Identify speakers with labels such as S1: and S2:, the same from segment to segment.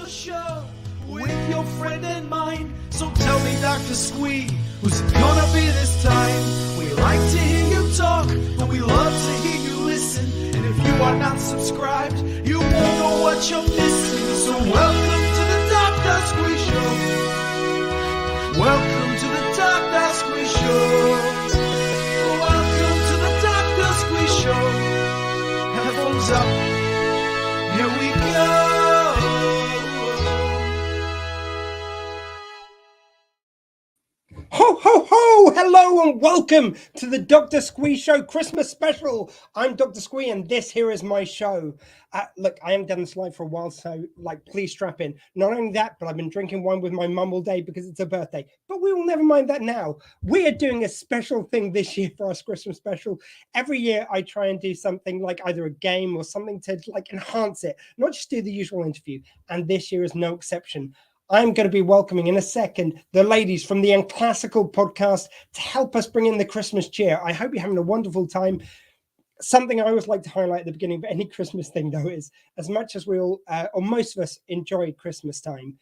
S1: special show with your friend and mine. So tell me, Dr. Squee, who's it gonna be this time? We like to hear you talk, but we love to hear you listen. And if you are not subscribed, you won't know what you're missing. So welcome to the Dr. Squee Show. Welcome to the Dr. Squee Show. Welcome to the Dr. Squee Show. Headphones up. Here we go.
S2: Ho, ho, ho! Hello and welcome to the Dr. Squee Show Christmas special. I'm Dr. Squee and this here is my show. Look, I haven't done this live for a while, so please strap in. Not only that, but I've been drinking wine with my mum all day because it's her birthday. But we will never mind that now. We are doing a special thing this year for our Christmas special. Every year I try and do something like either a game or something to enhance it, not just do the usual interview. And this year is no exception. I'm going to be welcoming in a second the ladies from the Unclassical podcast to help us bring in the Christmas cheer. I hope you're having a wonderful time. Something I always like to highlight at the beginning of any Christmas thing, though, is as much as we all, or most of us, enjoy Christmas time,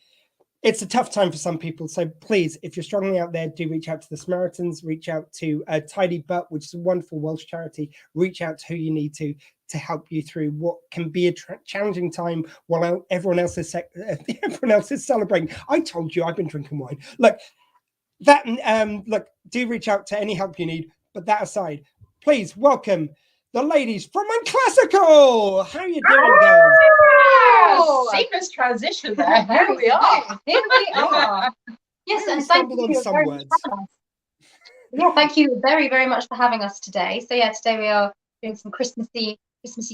S2: it's a tough time for some people. So please, if you're struggling out there, do reach out to the Samaritans, reach out to Tidy Butt, which is a wonderful Welsh charity. Reach out to who you need to help you through what can be a challenging time while everyone else is celebrating. I told you I've been drinking wine. Look, do reach out to any help you need. But that aside, please welcome the ladies from Unclassical. How are you doing, guys?
S3: Oh, seamless transition there. Here we are.
S4: Here we are. Yes, and thank you very much for having us. Yeah, thank you very, very much for having us today. So yeah, today we are doing some Christmassy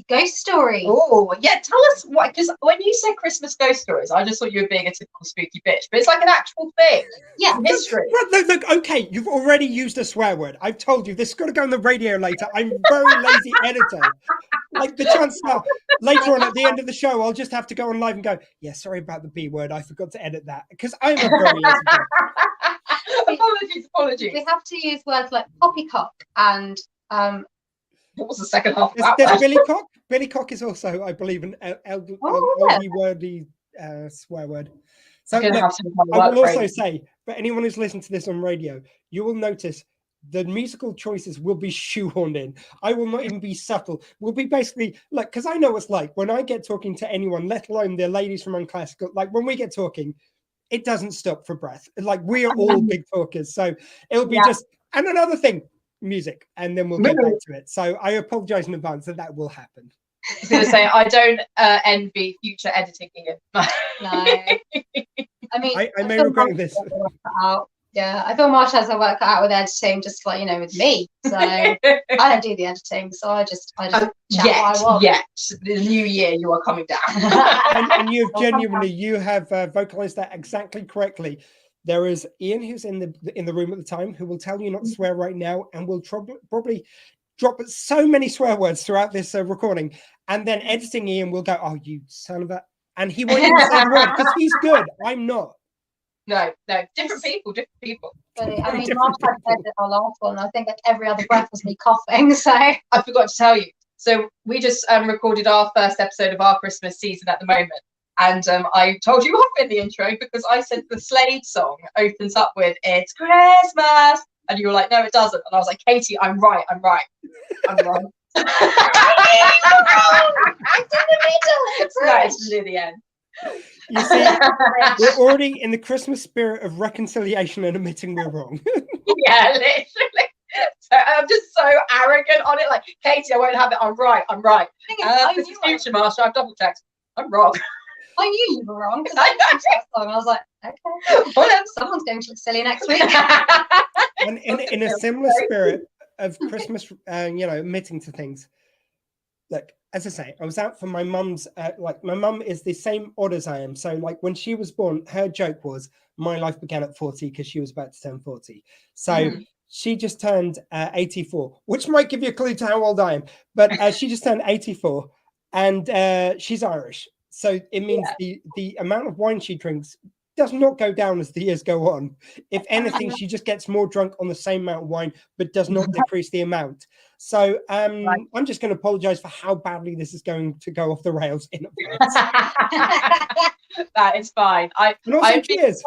S4: ghost stories.
S3: Oh, yeah. Tell us what, because when you said Christmas ghost stories, I just thought you were being a typical spooky bitch, but it's like an actual thing.
S4: Yeah.
S3: History.
S2: Look, okay, you've already used a swear word. I've told you this has got to go on the radio later. I'm a very lazy editor. Like the chance now, later on at the end of the show, I'll just have to go on live and go, yeah, sorry about the B word. I forgot to edit that because I'm a very lazy person.
S3: Apologies.
S4: We have to use words like poppycock and
S3: what was the second half of that?
S2: There's Billy Cock. Billy Cock is also, I believe, an oldie wordy swear word. So look, I will also say, for anyone who's listened to this on radio, you will notice the musical choices will be shoehorned in. I will not even be subtle. We'll be basically like, because I know it's like when I get talking to anyone, let alone the ladies from Unclassical, like when we get talking, it doesn't stop for breath. Like we are all big talkers. So it'll be just, and another thing, music, and then we'll get back to it. So I apologize in advance that will happen.
S3: I was going to say, I don't envy future editing Ian.
S4: No. I mean,
S2: I may regret this.
S4: Yeah, I feel Marsh has her work cut out with editing, just like, with me. So I don't do the editing, so I just chat what I want.
S3: Yet, the new year you are coming down.
S2: and you have vocalized that exactly correctly. There is Ian, who's in the room at the time, who will tell you not to swear right now, and will probably drop so many swear words throughout this recording. And then editing Ian will go, "Oh, you son of a," and he won't even say the word because he's good. I'm not.
S3: No, different people.
S4: But, I mean, Marsh had said our last one. I think like every other breath was me coughing. So
S3: I forgot to tell you. So we just recorded our first episode of our Christmas season at the moment. And I told you off in the intro because I said the Slade song opens up with "It's Christmas," and you were like, "No, it doesn't." And I was like, "Katie, I'm right. I'm wrong." It's near the end.
S2: You see, we're already in the Christmas spirit of reconciliation and admitting we're wrong.
S3: Yeah, literally. So I'm just so arrogant on it. Like, Katie, I won't have it. I'm right. This is future, Marsha. I've double checked. I'm wrong.
S4: I knew you were wrong because I know that song. I was like, okay, well, someone's going to look silly next week.
S2: And in a similar spirit of Christmas, admitting to things. Look, as I say, I was out for my mum's. My mum is the same odd as I am. So, like when she was born, her joke was, "My life began at 40" because she was about to turn 40. So she just turned 84, which might give you a clue to how old I am. But she just turned 84, and she's Irish. So it means the amount of wine she drinks does not go down as the years go on. If anything, she just gets more drunk on the same amount of wine, but does not decrease the amount. So I'm just going to apologize for how badly this is going to go off the rails in advance.
S3: That is fine.
S2: And also, cheers.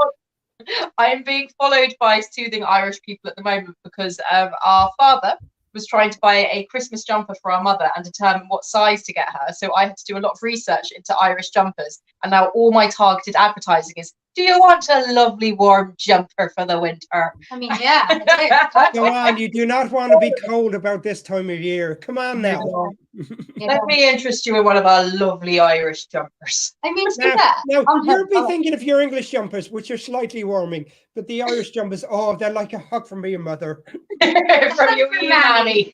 S3: I am being followed by soothing Irish people at the moment because our father was trying to buy a Christmas jumper for our mother and determine what size to get her. So I had to do a lot of research into Irish jumpers. And now all my targeted advertising is, do you want a lovely warm jumper for the winter?
S4: I mean, yeah. I do.
S2: Come on, you do not want to be cold about this time of year. Come on now.
S3: Let me interest you in one of our lovely Irish jumpers.
S4: I mean, to be fair,
S2: now you'll be thinking of your English jumpers, which are slightly warming, but the Irish jumpers, oh, they're like a hug from your mother.
S3: From your wee nanny.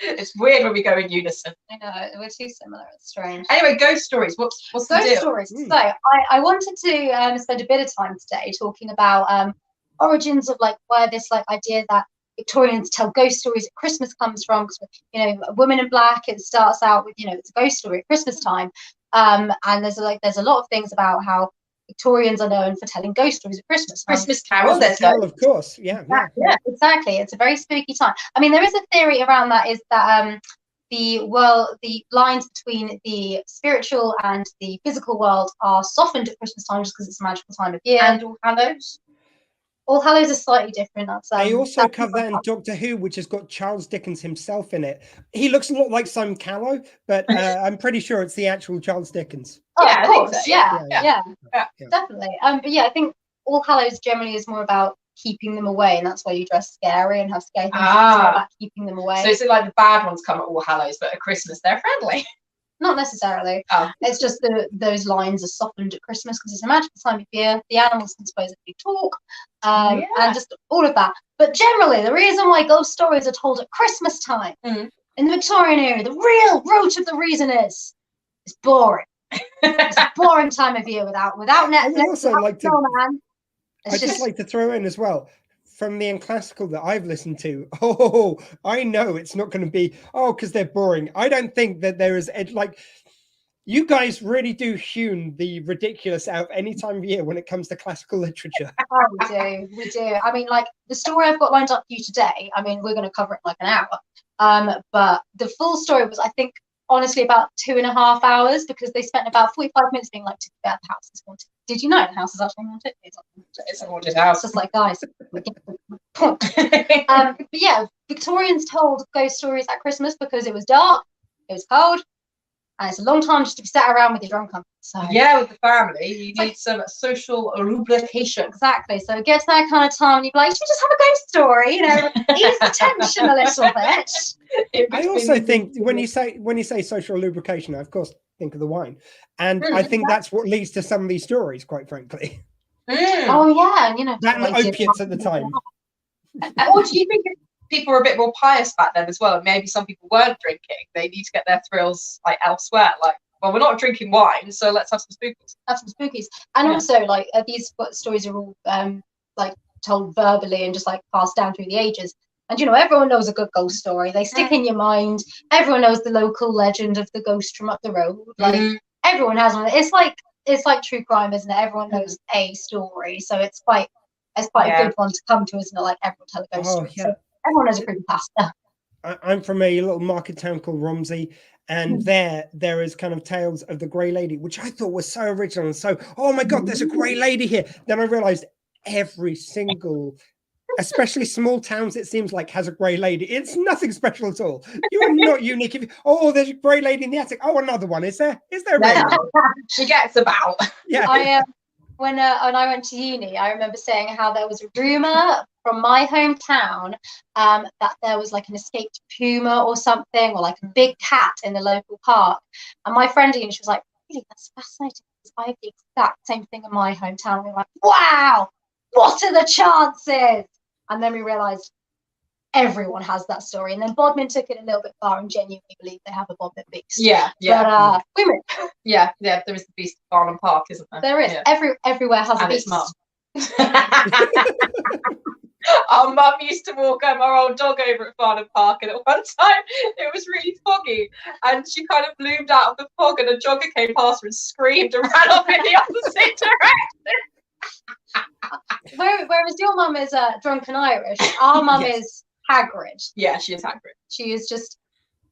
S3: It's weird when we go in unison.
S4: I know, we're too similar. It's strange.
S3: Anyway, ghost stories. What's the
S4: Ghost
S3: deal?
S4: stories. So I wanted to spend a bit of time today talking about origins of like where this like idea that Victorians tell ghost stories at Christmas comes from. Because, you know, Women in Black, it starts out with, you know, it's a ghost story at Christmas time. And there's a lot of things about how Victorians are known for telling ghost stories at Christmas.
S3: Christmas Carol,
S2: of course. Yeah.
S4: Exactly. It's a very spooky time. I mean, there is a theory around that is that the lines between the spiritual and the physical world are softened at Christmas time just because it's a magical time of year.
S3: And All Hallows.
S4: All Hallows is slightly different.
S2: They also cover that in Doctor Who, which has got Charles Dickens himself in it. He looks a lot like Simon Callow, but I'm pretty sure it's the actual Charles Dickens.
S4: Oh,
S3: Yeah,
S4: of course.
S3: so.
S4: Yeah, definitely. But yeah, I think All Hallows generally is more about keeping them away, and that's why you dress scary and have scary things. It's more about keeping them away.
S3: So is it like the bad ones come at All Hallows, but at Christmas they're friendly?
S4: Not necessarily.
S3: Oh.
S4: It's just those lines are softened at Christmas because it's a magical time of year. The animals can supposedly talk, and just all of that. But generally, the reason why ghost stories are told at Christmas time in the Victorian era, the real root of the reason is it's boring. It's a boring time of year without Netflix.
S2: I'd just like to throw in as well, from the Unclassical that I've listened to, oh, I know it's not going to be, because they're boring. I don't think that there is, like, you guys really do hewn the ridiculous out of any time of year when it comes to classical literature.
S4: Oh, we do. I mean, like, the story I've got lined up for you today, I mean, we're going to cover it in like an hour. But the full story was, I think, honestly about 2.5 hours because they spent about 45 minutes being like, the house is haunted. Did you know the house is actually haunted?
S3: It's a haunted house.
S4: Just like, guys. But yeah, Victorians told ghost stories at Christmas because it was dark, it was cold, and it's a long time just to be sat around with your drunk uncle. So
S3: yeah, with the family, you need some social lubrication.
S4: Exactly. So it gets that kind of time, and you'd be like, should we just have a ghost story? You know, ease the tension a little bit.
S2: I also think when you say social lubrication, I of course think of the wine, and I think that's what leads to some of these stories, quite frankly.
S4: Oh yeah, and you know
S2: that and opiates at the time.
S3: Or do you think people were a bit more pious back then as well? And maybe some people weren't drinking; they need to get their thrills like elsewhere. Like, well, we're not drinking wine, so let's have some spookies.
S4: And also, like, these stories are all like told verbally and just like passed down through the ages. And you know, everyone knows a good ghost story. They stick in your mind. Everyone knows the local legend of the ghost from up the road. Like everyone has one. It's like true crime, isn't it? Everyone knows a story, so it's quite a good one to come to, isn't it? Like everyone tell a ghost story. Yeah. So everyone knows a creepypasta.
S2: I'm from a little market town called Romsey, and there is kind of tales of the Grey Lady, which I thought was so original and so, oh my God, there's a Grey Lady here. Then I realized every single, especially small towns, it seems like, has a Grey Lady. It's nothing special at all. You are not unique. There's a Grey Lady in the attic. Oh, another one. Is there?
S3: No, she gets about.
S2: Yeah.
S4: When I went to uni, I remember saying how there was a rumor from my hometown that there was like an escaped puma or something, or like a big cat in the local park. And my friend, she was like, really, that's fascinating. I have the exact same thing in my hometown. And we were like, wow, what are the chances? And then we realized everyone has that story. And then Bodmin took it a little bit far and genuinely believe they have a Bodmin beast.
S3: Yeah.
S4: But women.
S3: Yeah, there is the beast of Farnham Park, isn't there?
S4: There is.
S3: Yeah.
S4: Everywhere has a beast.
S3: Its mum. Our mum used to walk our old dog over at Farnham Park, and at one time it was really foggy, and she kind of loomed out of the fog, and a jogger came past her and screamed and ran off in the opposite
S4: your mum is drunken Irish, our mum
S2: Yes.
S4: is Hagrid.
S3: Yeah, she is Hagrid.
S4: She is just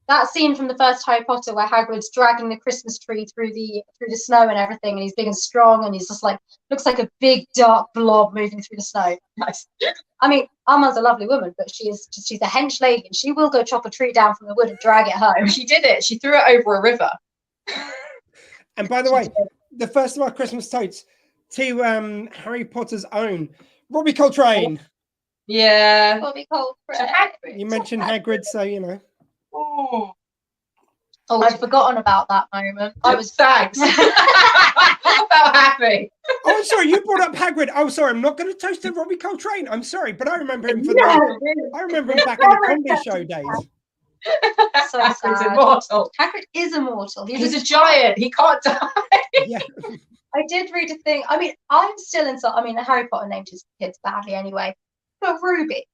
S4: that scene from the first Harry Potter where Hagrid's dragging the Christmas tree through the snow and everything, and he's big and strong, and he's just like looks like a big dark blob moving through the snow.
S3: Nice.
S4: I mean, our mum's a lovely woman, but she's a hench lady, and she will go chop a tree down from the wood and drag it home.
S3: She did it. She threw it over a river.
S2: And by the way, the first of our Christmas totes to Harry Potter's own Robbie Coltrane.
S3: Yeah.
S4: Bobby Cole.
S3: So Hagrid.
S2: You mentioned Hagrid, so you know.
S3: Oh,
S4: I'd forgotten about that moment. I was
S3: thanks. I felt happy.
S2: Oh, I'm sorry, you brought up Hagrid. Oh, sorry, I'm not going to toast to Robbie Coltrane. I'm sorry, but I remember him I remember him back in the comedy show days.
S4: so
S3: Hagrid's
S4: sad.
S3: immortal.
S4: Hagrid is immortal.
S3: He's a giant. He can't die.
S2: Yeah.
S4: I did read a thing. I mean, I'm still in. I mean, Harry Potter named his kids badly anyway. But Ruby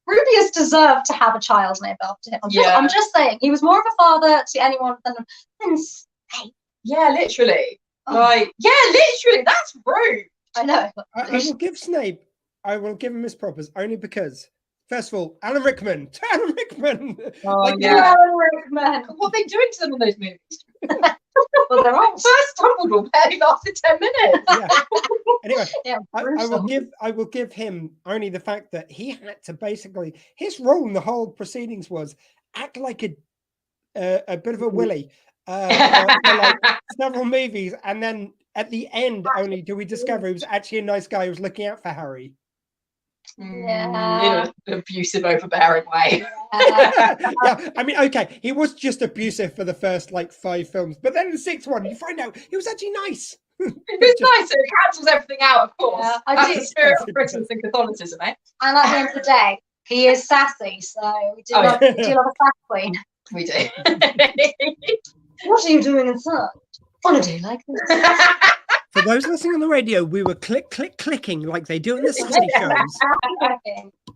S4: has deserved to have a child named after him. I'm just saying, he was more of a father to anyone than Snape.
S3: Yeah, literally.
S4: Oh.
S3: Like, yeah, literally. That's rude.
S4: I know.
S2: I will give Snape, I will give him his propers only because, first of all, Alan Rickman. Alan Rickman.
S3: Oh,
S4: Yeah, Rickman.
S3: What are they doing to them in those movies?
S4: Well, they're all.
S3: First Dumbledore barely lasted 10 minutes.
S2: Yeah. Anyway,
S4: Yeah,
S2: I will give him only the fact that he had to basically, his role in the whole proceedings was act like a bit of a willy for like several movies, and then at the end only do we discover he was actually a nice guy who was looking out for Harry.
S4: Yeah.
S3: In an abusive, overbearing way.
S2: Yeah, I mean, okay, he was just abusive for the first like 5 films, but then in the 6th one, you find out he was actually nice.
S3: It's nice, so it cancels everything out, of course.
S4: Yeah,
S3: That's
S4: do.
S3: the spirit of Christmas and Catholicism, eh?
S4: And at the end of the day, he is sassy, so we do love a sass queen.
S3: We do.
S4: What are you doing inside on a day like this?
S2: For those listening on the radio, we were clicking like they do in the sassy shows.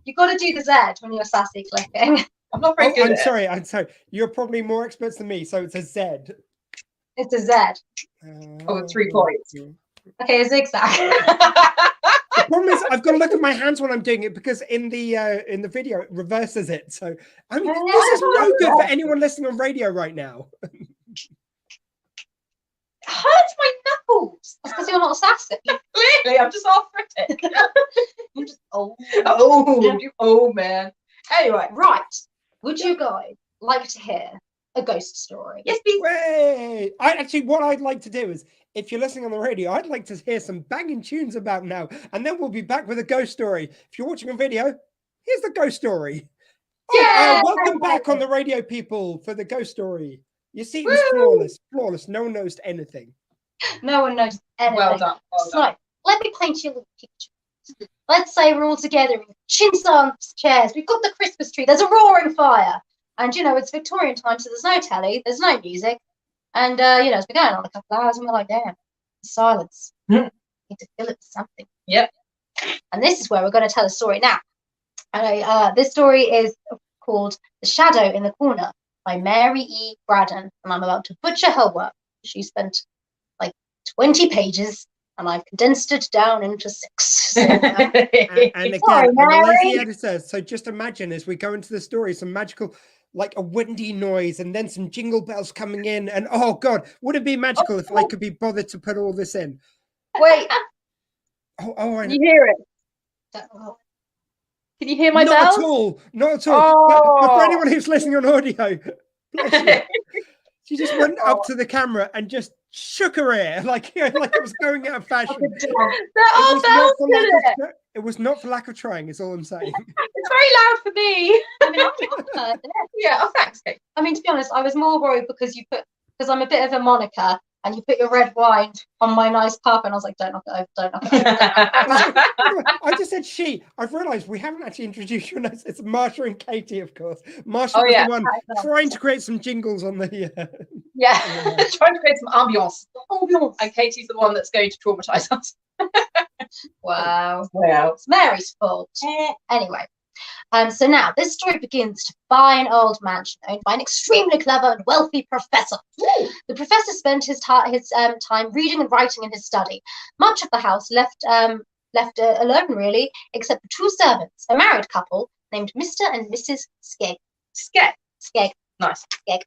S4: You got to do the Z when you're sassy clicking.
S3: I'm not very good
S2: I'm
S3: at
S2: sorry. I'm sorry. You're probably more experts than me, so it's a Z.
S4: It's a Z.
S3: Oh, 3 points.
S4: Okay, a zigzag.
S2: The problem is I've got to look at my hands when I'm doing it because in the video it reverses it. So this is no good for anyone listening on radio right now.
S3: It hurts my knuckles.
S4: That's because you're not sassy.
S3: Clearly, I'm just arthritic.
S4: You're just old.
S3: Oh, man. Anyway,
S4: Right. Would you guys like to hear a ghost story?
S3: yes, please.
S2: Way! What I'd like to do is, if you're listening on the radio, I'd like to hear some banging tunes about now, and then we'll be back with a ghost story. If you're watching a video, here's the ghost story.
S3: Yeah!
S2: Welcome back on the radio, people, for the ghost story. You see, it was flawless. No one knows anything.
S4: No one knows anything.
S3: Well done.
S4: So, let me paint you a little picture. Let's say we're all together in chintz arms chairs. We've got the Christmas tree. There's a roaring fire. And, it's Victorian time, so there's no telly. There's no music. And, it's been going on a couple of hours, and we're like, damn, silence. Need to fill it with something.
S3: Yep.
S4: And this is where we're going to tell a story now. And this story is called The Shadow in the Corner by Mary E. Braddon. And I'm about to butcher her work. She spent like 20 pages, and I've condensed it down into 6. So,
S2: And again,
S4: Sorry,
S2: I'm a lazy
S4: Mary.
S2: editor, so just imagine as we go into the story, some magical, like a windy noise, and then some jingle bells coming in. And oh God, would it be magical if I could be bothered to put all this in?
S3: Wait,
S2: I
S3: you hear it? Can you hear my
S2: not
S3: bells?
S2: at all, not at all. But
S3: Oh.
S2: for anyone who's listening on audio, bless you. She just went up to the camera and just shook her ear like it was going out of fashion.
S3: There are bells in it.
S2: It was not for lack of trying. Is all I'm saying.
S3: It's very loud for me.
S4: I mean, I've heard it.
S3: Yeah, oh, thanks, Kate.
S4: I mean, to be honest, I was more worried because I'm a bit of a Monica, and you put your red wine on my nice cup, and I was like, don't knock it over, don't knock it over. Don't knock it over.
S2: Anyway, I just said she. I've realised we haven't actually introduced you. It's Marsha and Katie, of course. Marsha was
S3: yeah.
S2: the one trying to create some jingles on the.
S3: Yeah, trying to create some ambience. And Katie's the one that's going to traumatise us.
S4: Wow.
S3: Well,
S4: It's Mary's fault. Anyway, so now this story begins to fine old mansion owned by an extremely clever and wealthy professor. The professor spent his time reading and writing in his study. Much of the house left left alone, really, except for 2 servants, a married couple named Mr. and Mrs. Skegg. Skegg.
S3: Nice.
S4: Skegg.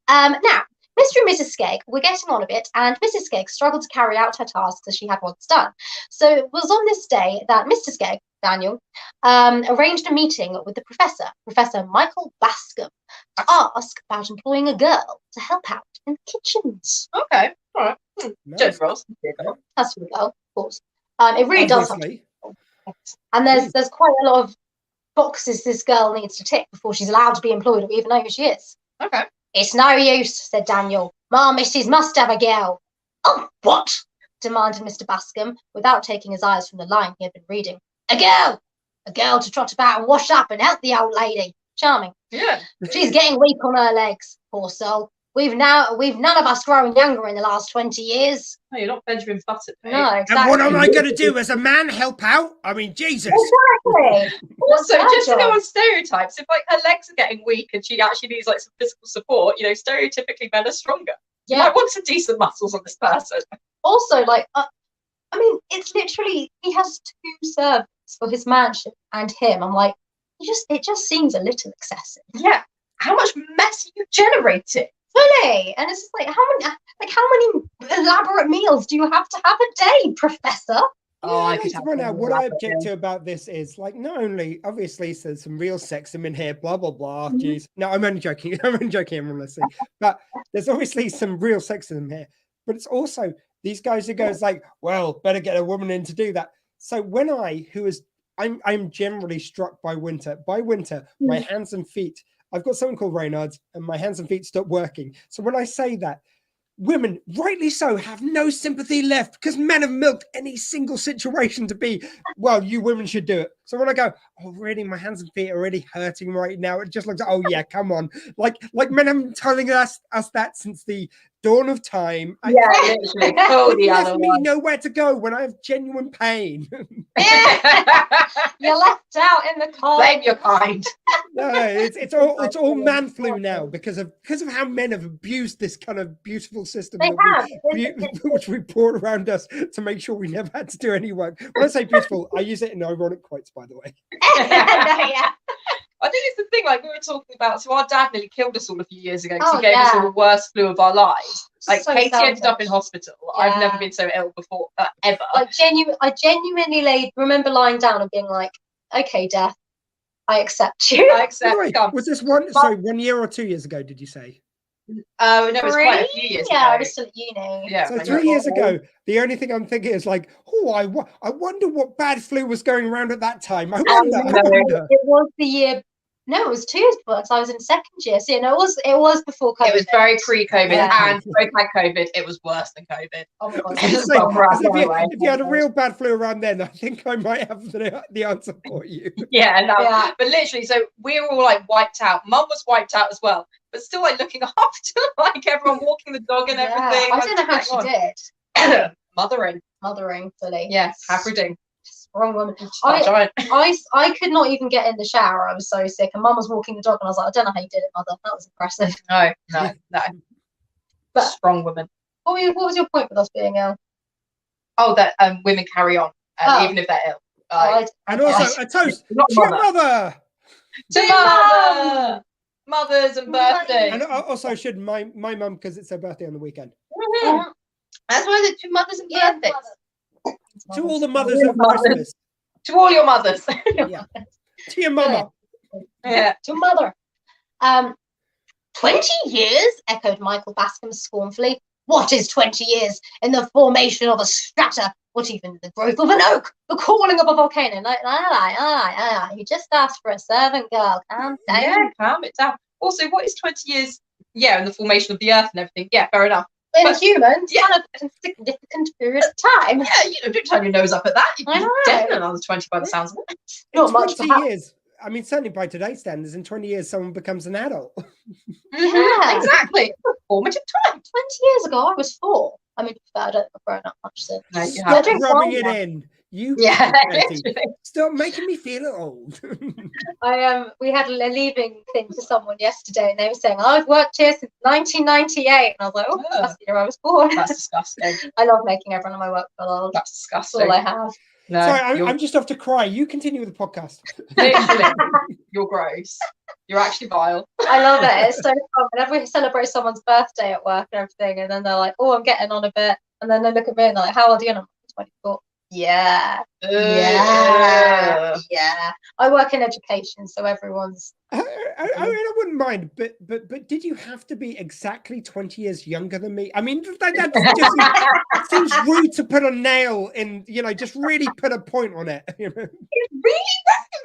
S4: Now, Mr. and Mrs. Skegg were getting on a bit, and Mrs. Skegg struggled to carry out her tasks as she had once done. So it was on this day that Mr. Skegg, Daniel, arranged a meeting with the Professor Michael Bascom, to ask about employing a girl to help out in the kitchens.
S3: Okay, all right.
S2: Nice.
S3: Generals.
S4: That's for the girl, of course. It really does have to.
S2: Obviously.
S4: And there's quite a lot of boxes this girl needs to tick before she's allowed to be employed or even know who she is.
S3: Okay.
S4: It's no use, said Daniel. My missus must have a girl. Oh, what? Demanded Mr. Bascom, without taking his eyes from the line he had been reading. A girl! A girl to trot about and wash up and help the old lady. Charming.
S3: Yeah.
S4: She's getting weak on her legs, poor soul. We've none of us grown younger in the last 20 years.
S3: No, you're not Benjamin Button, mate.
S4: No, exactly.
S2: And what am I going to do as a man? Help out? I mean, Jesus.
S4: Exactly.
S3: Also,
S4: That's
S3: just to
S4: her
S3: go
S4: job.
S3: on stereotypes, if like her legs are getting weak and she actually needs like some physical support, you know, stereotypically men are stronger. You
S4: Yeah.
S3: might want some decent muscles on this person.
S4: Also, like, I mean, it's literally, he has 2 servants for his mansion and him. I'm like, it just seems a little excessive.
S3: Yeah. How much mess are you generating?
S4: Fully. And it's just like, how many elaborate meals do you have to have a day, Professor?
S3: Oh, I
S2: Yeah,
S3: could
S2: to
S3: have
S2: run
S3: one
S2: out.
S3: more
S2: What I
S3: rabbit,
S2: object
S3: yeah.
S2: to about this is like not only obviously there's some real sexism in here, blah blah blah.
S3: Mhm.
S2: Jeez, no, I'm only joking. I'm only joking. I'm honestly, but there's obviously some real sexism here. But it's also these guys who goes like, well, better get a woman in to do that. So when I'm generally struck by winter. By winter, my hands and feet. I've got something called Raynaud's, and my hands and feet stop working. So when I say that, women, rightly so, have no sympathy left because men have milked any single situation to be, well, you women should do it. So when I go, oh, really, my hands and feet are really hurting right now, it just looks, oh yeah, come on. Like men have been telling us that since the dawn of time.
S3: Yeah, literally. Oh, the
S2: It
S3: other
S2: left me
S3: one.
S2: nowhere to go when I have genuine pain.
S4: You're left out in the cold.
S3: Blame your kind.
S2: No, it's all man flu now because of how men have abused this kind of beautiful system
S4: They
S2: that
S4: have.
S2: which we brought around us to make sure we never had to do any work. When I say beautiful, I use it in ironic quotes, by the way.
S4: Yeah.
S3: I think it's the thing, like we were talking about. So our dad nearly killed us all a few years ago because
S4: Oh,
S3: he gave us
S4: yeah.
S3: all the worst flu of our lives. Like
S4: So
S3: Katie ended up
S4: selfish.
S3: in hospital. I've never
S4: Yeah.
S3: been so ill before, ever.
S4: I genuinely remember lying down and being like, okay, death, I accept you.
S3: I
S2: By
S3: accept.
S2: the way,
S3: Come.
S2: was this one? Sorry, 1 year or 2 years ago? Did you say?
S3: Oh no, it was quite a few years
S4: Yeah, I
S3: ago.
S4: was still at uni.
S3: Yeah,
S2: So
S3: like,
S2: 3 years ago, the only thing I'm thinking is like, oh, I wonder what bad flu was going around at that time. I wonder.
S3: no.
S2: I wonder.
S4: It was the year. No, it was 2 years before. So I was in second year. So it was before COVID.
S3: It was very pre-COVID,
S4: Yeah.
S3: and both had COVID. It was worse than COVID.
S4: Oh my god.
S2: I was
S3: Well,
S2: saying,
S3: for us
S2: 'cause
S3: anyway.
S2: if you had a real bad flu around then, I think I might have the answer for you.
S3: Yeah, no.
S4: Yeah.
S3: But literally, so we were all like wiped out. Mum was wiped out as well, but still like looking after like everyone, walking the dog and
S4: Yeah,
S3: everything.
S4: I don't know how she
S3: did.
S4: did.
S3: Mothering.
S4: Fully.
S3: Yes, half-reading.
S4: Wrong woman.
S3: Giant.
S4: I could not even get in the shower. I was so sick, and Mum was walking the dog, and I was like, I don't know how you did it, Mother. That was impressive.
S3: No.
S4: But-
S3: Strong woman.
S4: What was your point with us being ill?
S3: Oh, that women carry on,
S4: Oh.
S3: even if they're ill.
S2: And also a toast
S3: Not
S2: to your
S3: mother.
S2: mother.
S3: To mother. Mothers and birthdays.
S2: And also I should my mum because it's her birthday on the weekend.
S3: Mhm. That's why the 2 mothers and
S4: Yeah,
S3: birthdays.
S2: To all the mothers of
S3: Mothers.
S2: Christmas.
S3: To all your mothers.
S2: Yeah. To your mama.
S3: Yeah.
S4: To mother. 20 years? Echoed Michael Bascom scornfully. What is 20 years in the formation of a strata? What even the growth of an oak? The cooling of a volcano? You just asked for a servant girl. Calm down.
S3: Yeah, calm it down. Also, what is 20 years? Yeah, in the formation of the earth and everything. Yeah, fair enough.
S4: In
S3: But-
S4: humans,
S3: yeah.
S4: kind of a significant period of time.
S3: Yeah, don't turn your nose up at that.
S4: I
S3: You're
S4: know.
S3: dead in another 20 by the sounds of it.
S4: Not much.
S2: 20
S4: perhaps.
S2: years. I mean, certainly by today's standards, in 20 years, someone becomes an adult.
S4: Yeah.
S3: Exactly. Formative time.
S4: 20 years ago, I was 4. I mean, I don't have grown up much since.
S3: No, you
S2: Stop
S3: haven't.
S4: drink
S2: rubbing
S4: wine
S2: it
S4: now.
S2: in. You
S3: Yeah,
S2: 20.
S3: literally.
S2: Stop making me feel old.
S4: We had a leaving thing for someone yesterday, and they were saying, I've worked here since 1998, and I was like, oh, that's the year I was born.
S3: That's disgusting.
S4: I love making everyone in my work feel old.
S3: That's
S4: That's
S3: disgusting.
S4: all I have.
S3: No,
S2: Sorry, I'm just off to cry. You continue with the podcast.
S3: literally, you're gross. You're actually vile.
S4: I love it. It's so fun. Whenever we celebrate someone's birthday at work and everything, and then they're like, oh, I'm getting on a bit. And then they look at me and they're like, how old are you? And I'm like, 24. Yeah. Yeah. I work in education, so everyone's.
S2: I mean, I wouldn't mind, but did you have to be exactly 20 years younger than me? I mean, that just seems rude to put a nail in, just really put a point on it.
S3: It's really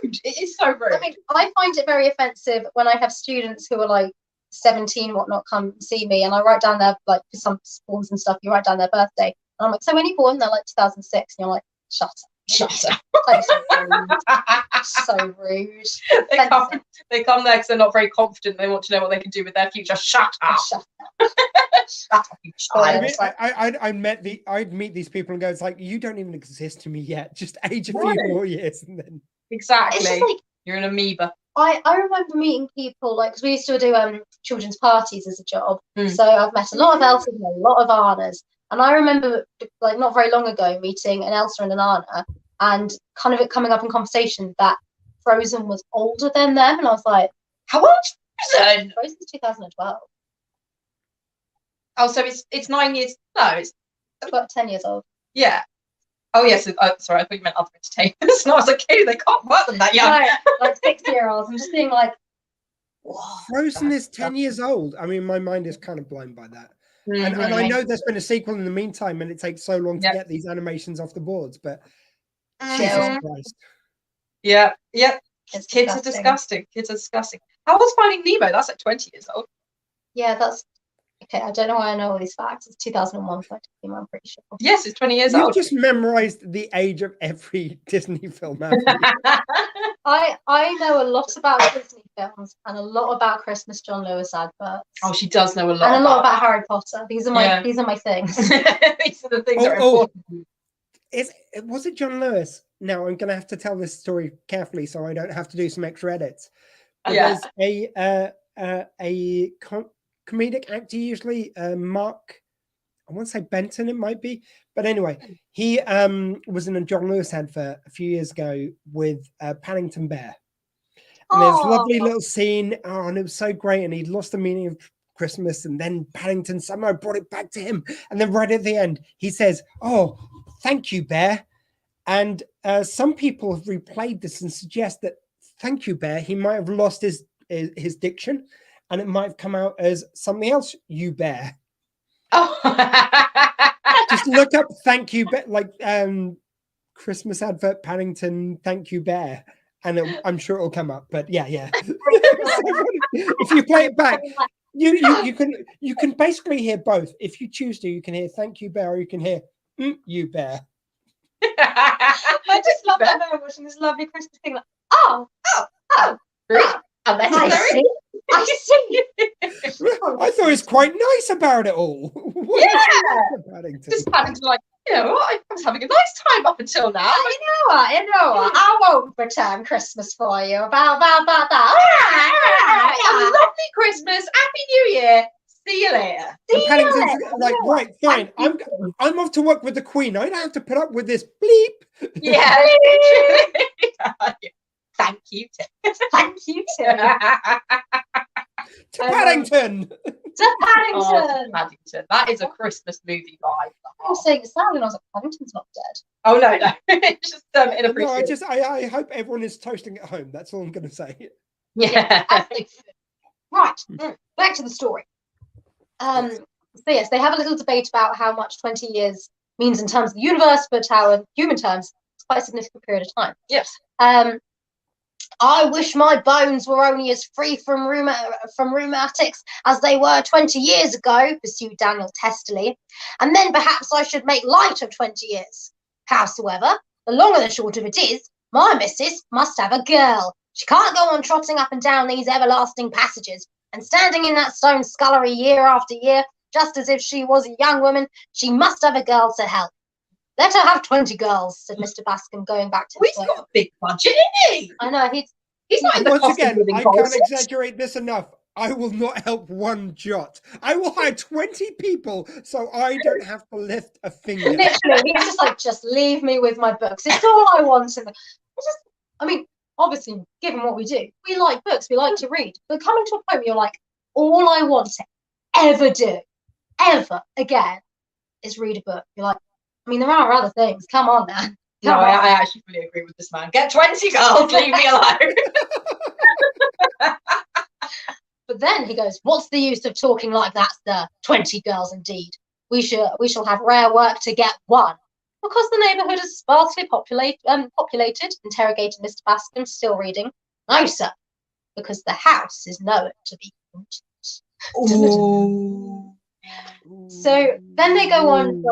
S3: rude. It is so rude.
S4: I mean, I find it very offensive when I have students who are like 17, whatnot, come see me, and I write down their, like, for some forms and stuff, you write down their birthday. And I'm like, so when you born? And they're like 2006. And you're like, shut up.
S3: Shut up.
S4: Like, so rude.
S3: They come there because they're not very confident. They want to know what they can do with their future. Shut up.
S4: Shut up.
S3: Shut up, you child.
S2: I'd meet these people and go, it's like, you don't even exist to me yet. Just age a few more years and then.
S3: Exactly.
S4: It's just like,
S3: you're an amoeba.
S4: I remember meeting people, like, because we used to do children's parties as a job. So I've met a lot of Elsas and a lot of Annas. And I remember, like, not very long ago, meeting an Elsa and an Anna, and kind of it coming up in conversation that Frozen was older than them. And I was like,
S3: how old is Frozen?
S4: Frozen's 2012.
S3: Oh, so it's 9 years. No, it's
S4: about 10 years old.
S3: Yeah. Oh, yes. Sorry, I thought you meant other entertainers. And I was like, hey, they can't work them that young.
S4: No, like 6-year-olds. I'm just being like, whoa.
S2: Frozen is 10 years old. I mean, my mind is kind of blown by that. And I know there's been a sequel in the meantime, and it takes so long to get these animations off the boards, but Jesus Christ.
S3: Yeah. Kids are disgusting. How old's Finding Nemo? That's like 20 years old.
S4: Yeah, that's okay. I don't know why I know all these facts. It's 2001, I'm pretty sure.
S3: Yes, it's 20 years old.
S2: You just memorized the age of every Disney film.
S4: I know a lot about Disney films and a lot about Christmas John Lewis adverts.
S3: Oh, she does know a lot.
S4: And a lot about Harry Potter. These are my things.
S3: These are the things that are important.
S2: Was it John Lewis? Now I'm going to have to tell this story carefully so I don't have to do some extra edits. There's a comedic actor, usually Mark. I want to say Benton, it might be, but anyway, he was in a John Lewis advert a few years ago with Paddington Bear. And there's a lovely little scene, and it was so great. And he'd lost the meaning of Christmas, and then Paddington somehow brought it back to him. And then right at the end, he says, "Oh, thank you, Bear." And some people have replayed this and suggest that "thank you, Bear," he might have lost his diction, and it might have come out as something else. "You Bear."
S3: Oh.
S2: Just look up "thank you, Bear," like Christmas advert Paddington "thank you, Bear," and I'm sure it'll come up. But yeah. If you play it back, you can basically hear both. If you choose to, you can hear "thank you, Bear," or you can hear "you Bear."
S4: I just love that they're watching this lovely Christmas thing. Like, oh,
S3: unnecessary.
S4: I see.
S2: I thought it was quite nice about it all.
S3: Just Paddington, like, you know what? I was having a nice time up until now.
S4: You know what? I won't return Christmas for you. About that.
S3: Have a lovely Christmas. Happy New Year. See you later.
S2: Paddington's like, right, fine. I'm off to work with the Queen. I don't have to put up with this bleep.
S3: Yeah. Thank you, Tim.
S4: Thank you, Tim.
S2: To Paddington.
S4: To Paddington.
S3: Paddington. That is a Christmas movie vibe.
S4: I was saying it sounded, and I was like, Paddington's not dead.
S3: Oh no. It's just inappreciate.
S2: No, I hope everyone is toasting at home. That's all I'm going to say.
S3: Yeah.
S4: Right. Back to the story. So yes, they have a little debate about how much 20 years means in terms of the universe, but how in human terms it's quite a significant period of time.
S3: Yes.
S4: I wish my bones were only as free from rheumatics as they were 20 years ago, pursued Daniel testily, and then perhaps I should make light of 20 years. Howsoever, the long and the short of it is, my missus must have a girl. She can't go on trotting up and down these everlasting passages and standing in that stone scullery year after year, just as if she was a young woman. She must have a girl to help. Let her have 20 girls, said Mr. Bascom, going back to
S3: Well,
S4: his
S3: he's
S4: work.
S3: got a big budget, isn't he?
S4: I know,
S3: He's not in the
S2: Once
S3: cost
S2: again,
S3: of living
S2: I can't
S3: crisis.
S2: exaggerate this enough. I will not help one jot. I will hire 20 people so I don't have to lift a finger.
S4: literally, he's just like, just leave me with my books. It's all I want. I mean, obviously, given what we do, we like books, we like to read. But coming to a point where you're like, all I want to ever do, ever again, is read a book. You're like, I mean, there are other things. Come on, man.
S3: No, I actually fully agree with this man. Get 20 girls, leave me alone.
S4: But then he goes, what's the use of talking like that, sir? 20 girls indeed. We shall have rare work to get one. Because the neighbourhood is sparsely populated, interrogated Mr. Bascom, still reading. No, sir. Because the house is known to be haunted.
S3: Ooh.
S4: So then they go on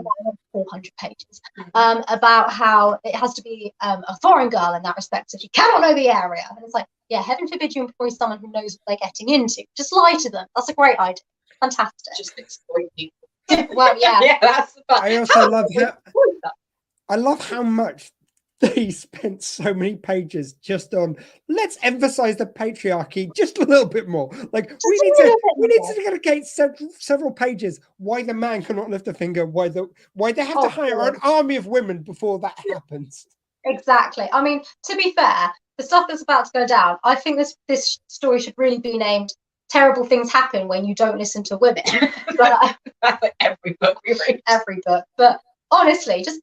S4: 400 pages about how it has to be a foreign girl in that respect, so she cannot know the area. And it's like, yeah, heaven forbid you employ someone who knows what they're getting into. Just lie to them. That's a great idea. Fantastic.
S3: Just exploit people.
S4: Well, yeah.
S3: Yeah, that's fun.
S2: I also love how much they spent so many pages just on let's emphasize the patriarchy just a little bit more. Like we need to dedicate several pages why the man cannot lift a finger, why they have to hire an army of women before that happens.
S4: Exactly. I mean, to be fair, the stuff that's about to go down, I think this story should really be named Terrible Things Happen When You Don't Listen to Women. But
S3: every book we read.
S4: Every book. But honestly, just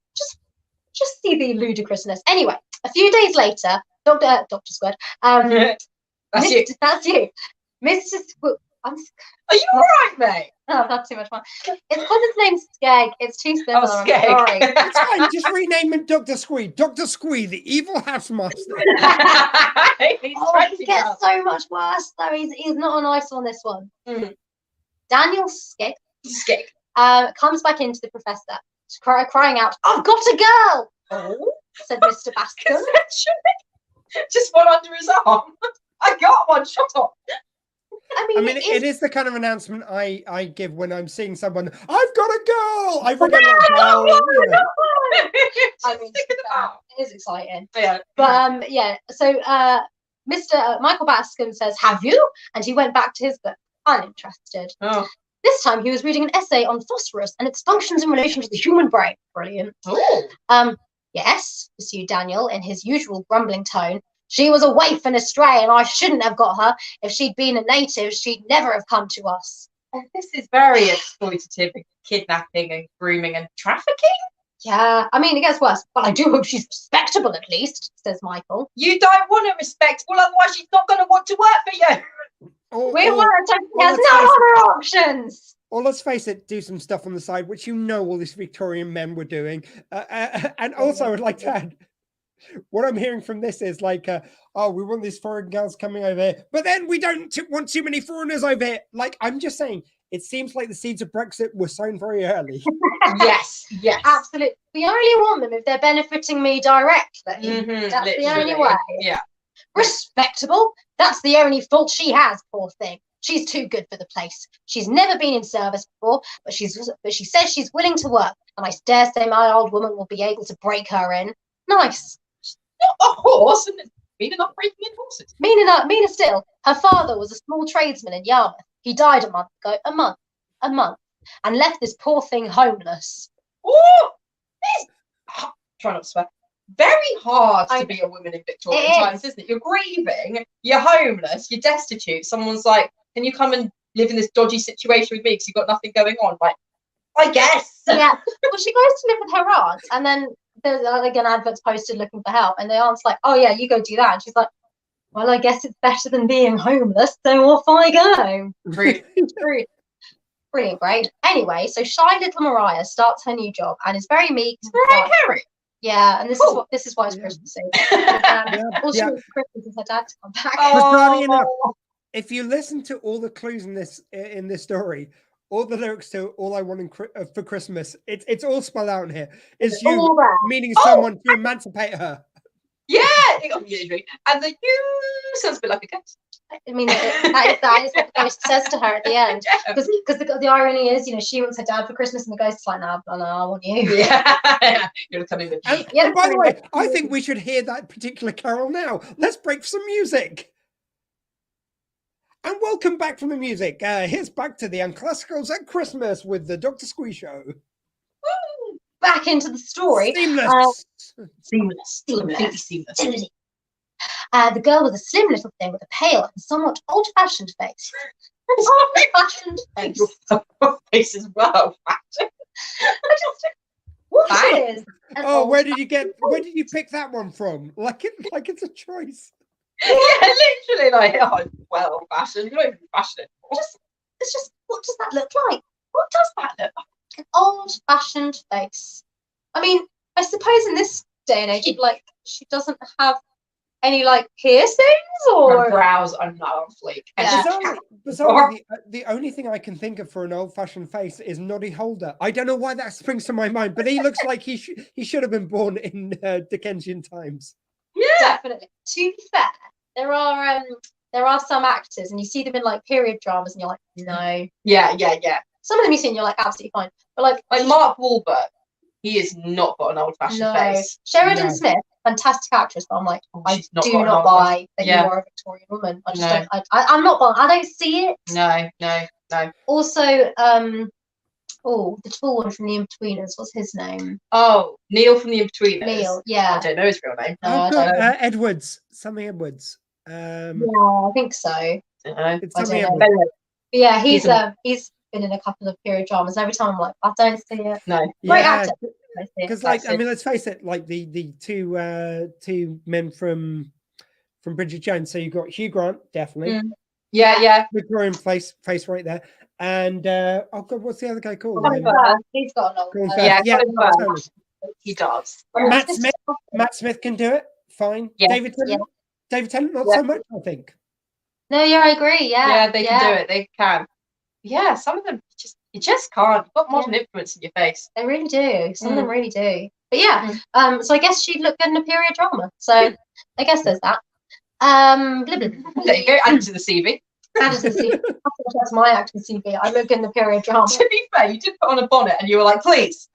S4: see the ludicrousness. Anyway, a few days later, Dr. Squid, that's you. Mr. Squid,
S3: are you alright, mate?
S4: Oh, I've had too much fun. It's because his name's Skeg. It's too similar.
S3: Oh,
S4: I'm
S3: Skeg.
S4: sorry.
S2: It's fine, just rename him Dr. Squee. Dr. Squee, the evil housemaster.
S4: He gets so much worse though. He's not a nice one, this one. Daniel Skeg comes back into the professor, crying out, "I've got a girl!"
S3: Oh,
S4: said Mr. Bascom.
S3: Just one under his arm. I got one. Shut up.
S2: I mean, it is the kind of announcement I give when I'm seeing someone. I've got a girl. I've got a girl.
S4: I mean, it is exciting.
S3: Yeah.
S4: But yeah. So Mr. Michael Bascom says, "Have you?" And he went back to his book, uninterested.
S3: Oh.
S4: This time he was reading an essay on phosphorus and its functions in relation to the human brain. Brilliant.
S3: Oh.
S4: Yes, pursued Daniel in his usual grumbling tone. She was a waif and a stray, and I shouldn't have got her. If she'd been a native, she'd never have come to us.
S3: Oh, this is very exploitative, kidnapping and grooming and trafficking.
S4: Yeah, I mean, it gets worse, but I do hope she's respectable at least, says Michael.
S3: You don't want her respectable, otherwise she's not going to want to work for you.
S4: There's no other options.
S2: Or let's face it, do some stuff on the side, which all these Victorian men were doing. And also, I would like to add, what I'm hearing from this is like, we want these foreign girls coming over here, but then we don't want too many foreigners over here. Like, I'm just saying, it seems like the seeds of Brexit were sown very early.
S3: Yes,
S4: absolutely. We only want them if they're benefiting me directly. That's literally the only way.
S3: Yeah.
S4: Respectable? That's the only fault she has, poor thing. She's too good for the place. She's never been in service before, but she says she's willing to work, and I dare say my old woman will be able to break her in. Nice.
S3: Not a horse, and meaner not breaking in horses.
S4: Meaner still. Her father was a small tradesman in Yarmouth. He died a month ago, and left this poor thing homeless.
S3: Oh, try not to swear. Very hard to be a woman in Victorian times, isn't it? You're grieving, you're homeless, you're destitute. Someone's like, "Can you come and live in this dodgy situation with me because you've got nothing going on?" Like, I guess.
S4: Yeah. Well, she goes to live with her aunt, and then there's like an advert's posted looking for help, and the aunt's like, "Oh yeah, you go do that." And she's like, "Well, I guess it's better than being homeless, so off I go." Brilliant, great. Anyway, so shy little Mariah starts her new job and is very meek.
S3: Mariah Carey.
S4: Yeah, and this is why it's Christmas Eve. Also, Christmas is her dad to come back.
S2: Funny enough, if you listen to all the clues in this story, all the lyrics to "All I Want for Christmas," it's all spelled out in here. It's you meaning someone to emancipate her.
S3: Yeah, and the you sounds a bit like a ghost.
S4: I mean, that is what the ghost says to her at the end. Because the irony is, she wants her dad for Christmas, and the ghost's like, no, I want you.
S3: Yeah. You're coming with me.
S2: And by the way, I think we should hear that particular carol now. Let's break for some music. And welcome back from the music. Here's back to the Unclassicals at Christmas with the Dr. Squee Show.
S4: Woo! Back into the story.
S2: Seamless.
S3: Seamless. Completely seamless.
S4: The girl was a slim little thing with a pale and somewhat old-fashioned face. Old-fashioned face.
S3: Your face is well fashioned.
S4: What is?
S2: Oh, where did you pick that one from? Like it's a choice.
S3: Yeah, literally, like, well fashioned. You're not even fashioned.
S4: It's just, what does that look like? What does that look like? An old-fashioned face. I mean, I suppose in this day and age, she doesn't have any piercings, or
S3: her brows are not on fleek.
S4: Yeah.
S2: Bizarrely, the only thing I can think of for an old-fashioned face is Noddy Holder. I don't know why that springs to my mind, but he looks like he should have been born in Dickensian times.
S4: Yeah, definitely. To be fair, there are some actors, and you see them in period dramas, and you're like, no.
S3: Yeah.
S4: Some of them you see, and you're like, absolutely fine. But
S3: like Mark Wahlberg, he has not got an old-fashioned face.
S4: Sheridan Smith, fantastic actress, but I'm like, I do not buy that you are a Victorian woman. I just don't. I'm not buying. I don't see it.
S3: No.
S4: Also, the tall one from The Inbetweeners. What's his name?
S3: Oh, Neil from The Inbetweeners.
S4: Neil, yeah.
S3: I don't know his real name.
S4: No, I don't know.
S2: Edwards, Sammy Edwards.
S4: Yeah, I think so.
S2: It's
S4: I
S2: Sammy
S4: don't
S2: Edwards.
S4: know. But yeah, he's been in a couple of period dramas. Every time I'm like, I don't see it.
S3: No,
S4: great actor.
S2: Because let's face it, the two men from Bridget Jones. So you've got Hugh Grant, definitely.
S3: Yeah.
S2: Victorian face right there. And oh god, what's the other guy called?
S4: He's got an old.
S2: Totally.
S3: He does.
S2: Matt Smith can do it fine.
S3: Yeah.
S2: David Tennant, not so much, I think.
S4: No, yeah, I agree. Yeah,
S3: they can do it. They can. Yeah, some of them you just can't. You've got modern influence in your face.
S4: They really do. Some of them really do. But yeah, so I guess she'd look good in a period drama. So I guess there's that.
S3: There you go. Add to the CV.
S4: Add to the CV. That's my acting CV. I look in the period drama.
S3: To be fair, you did put on a bonnet and you were like, please,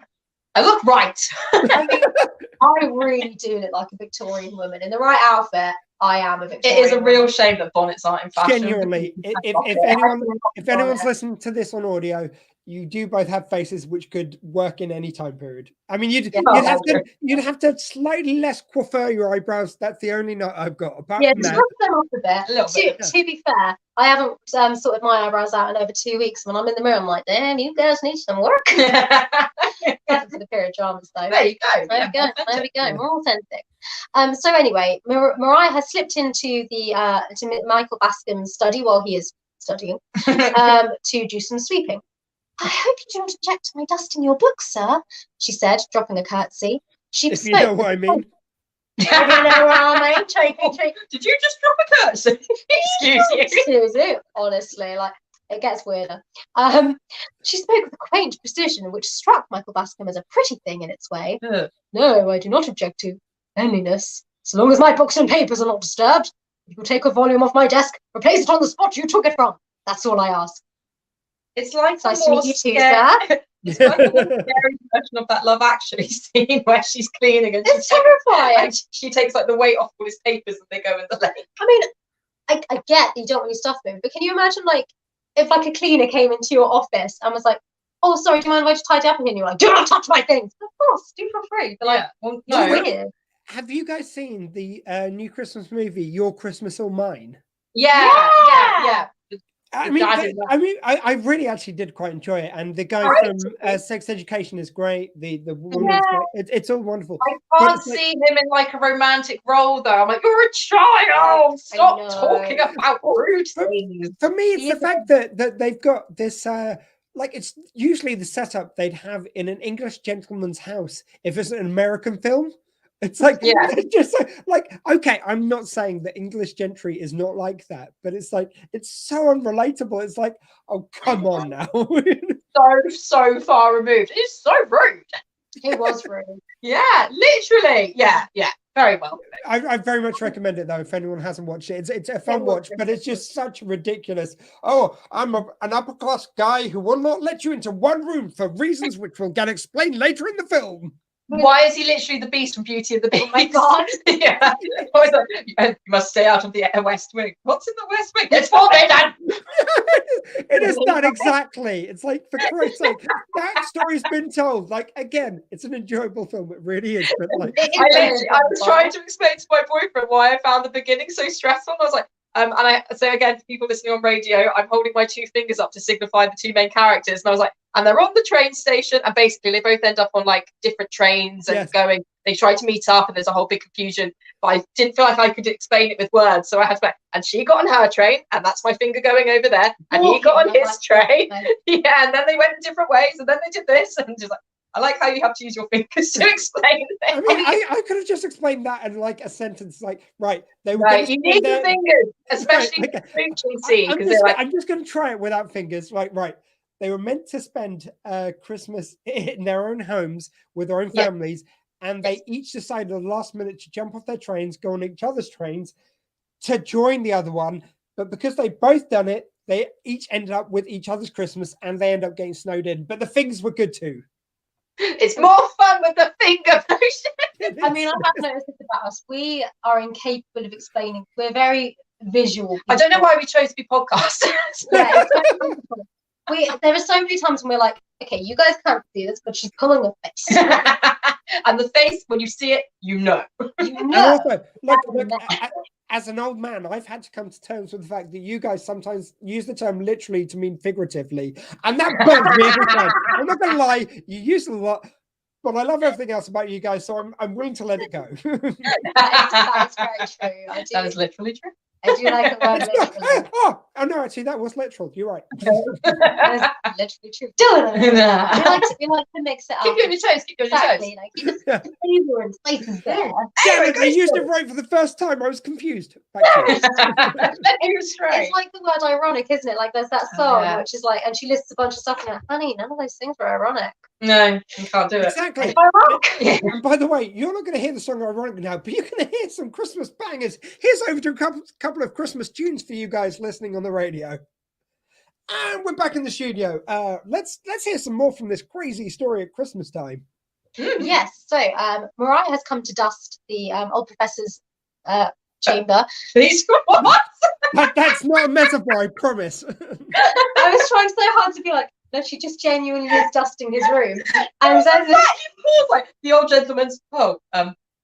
S3: I look right.
S4: I really do look like a Victorian woman. In the right outfit, I am a Victorian.
S3: It is a real shame that bonnets aren't in fashion.
S2: Genuinely, if anyone's listening to this on audio, you do both have faces which could work in any time period. I mean, you'd have to slightly less coiffure your eyebrows. That's the only note I've got. Apart from
S4: just
S2: that,
S4: rub them off a bit. To be fair, I haven't sorted my eyebrows out in over 2 weeks. When I'm in the mirror, I'm like, damn, you guys need some work. That's for the period dramas, though.
S3: There you go.
S4: There we go. More authentic. So anyway, Mariah has slipped into to Michael Bascom's study while he is studying to do some sweeping. I hope you don't object to my dusting your books, sir, she said, dropping a curtsy.
S2: If you know what I mean.
S4: If you know what I mean.
S3: Did you just drop a curtsy? Excuse you.
S4: Honestly, it gets weirder. She spoke with a quaint precision, which struck Michael Bascom as a pretty thing in its way. No, I do not object to cleanliness. So long as my books and papers are not disturbed, if you take a volume off my desk, replace it on the spot you took it from. That's all I ask.
S3: It's like
S4: nice to meet you too, sir.
S3: It's like a scary version of that Love Actually scene where she's cleaning and
S4: it's terrifying.
S3: She takes the weight off all his papers and they go in the lake.
S4: I mean, I get you don't want your stuff moving, but can you imagine if a cleaner came into your office and was like, "Oh, sorry, do you mind if I just tidy up?" And you're like, "Do not touch my things." Of course, do for free. They're
S3: well,
S4: no. Weird.
S2: Have you guys seen the new Christmas movie, Your Christmas or Mine?
S3: Yeah.
S2: I really actually did quite enjoy it, and the guy from Sex Education is great. The woman, it's all wonderful.
S3: I can't see him in a romantic role though. I'm like, you're a child. Stop talking about rude things.
S2: For me, it's the fact that they've got this. It's usually the setup they'd have in an English gentleman's house if it's an American film. It's just okay, I'm not saying that English gentry is not like that, but it's it's so unrelatable. It's oh, come on now.
S3: so far removed. It's so rude.
S4: It was rude.
S3: Yeah, literally. Yeah. Very well.
S2: I very much recommend it though. If anyone hasn't watched it, it's a fun
S3: watch
S2: watch,
S3: it.
S2: but it's just such ridiculous. Oh, I'm an upper class guy who will not let you into one room for reasons which will get explained later in the film.
S3: Why is he literally the Beast from Beauty and the Beast?
S4: Oh my God.
S3: Yeah. Always like, you must stay out of the West Wing. What's in the West Wing? It's forbidden.
S2: It is that exactly. It's like, for Christ's sake, that story's been told. Like, again, it's an enjoyable film. It really is. But like,
S3: I was trying to explain to my boyfriend why I found the beginning so stressful. I was like, so again, for people listening on radio, I'm holding my two fingers up to signify the two main characters, and I was like, and they're on the train station, and basically they both end up on like different trains and going. They try to meet up, and there's a whole big confusion. But I didn't feel like I could explain it with words, so I had to. And she got on her train, and that's my finger going over there, and he got on his train. Yeah, and then they went in different ways, and then they did this, and just like. I like how you have to use your fingers to explain it.
S2: I mean, I could have just explained that in like a sentence, like, right, they were
S3: right. You need your fingers, especially
S2: right,
S3: the coaching scene.
S2: I'm just going to try it without fingers. Right. They were meant to spend Christmas in their own homes with their own families, and they each decided at the last minute to jump off their trains, go on each other's trains to join the other one. But because they both done it, they each ended up with each other's Christmas, and they end up getting snowed in. But the fingers were good too.
S3: It's more fun with the finger motion.
S4: I mean, I have noticed this about us. We are incapable of explaining. We're very visual people.
S3: I don't know why we chose to be podcasters.
S4: Yeah, there are so many times when we're like, okay, you guys can't see this, but she's pulling a face.
S3: And the face, when you see it, you know.
S2: And also, look, as an old man, I've had to come to terms with the fact that you guys sometimes use the term literally to mean figuratively, and that bugs me every time. I'm not gonna lie, you use it a lot, but I love everything else about you guys, so I'm willing to let it go.
S4: That is very true.
S3: That is literally true.
S4: I do like the word literally.
S2: Oh no, actually, that was literal. You're right.
S4: That is literally true. We like to mix it up.
S3: Keep you on your toes. Keep you on your toes.
S4: Exactly. Like, keep the flavor and spices there.
S2: Damn it, I used it right for the first time. I was confused. Back to you.
S4: It's like the word ironic, isn't it? Like there's that song which is like, and she lists a bunch of stuff and like, honey, none of those things were ironic.
S3: No, you can't do it.
S2: Exactly. And by the way, you're not going to hear the song ironic now, but you're going to hear some Christmas bangers. Here's over to a couple of Christmas tunes for you guys listening on the radio. And we're back in the studio. Let's hear some more from this crazy story at Christmas time.
S4: Yes. So Mariah has come to dust the old professor's chamber.
S3: Please, what?
S2: That's not a metaphor, I promise.
S4: I was trying so hard to be like, no, she just genuinely is dusting his room. And then
S3: like the old gentleman's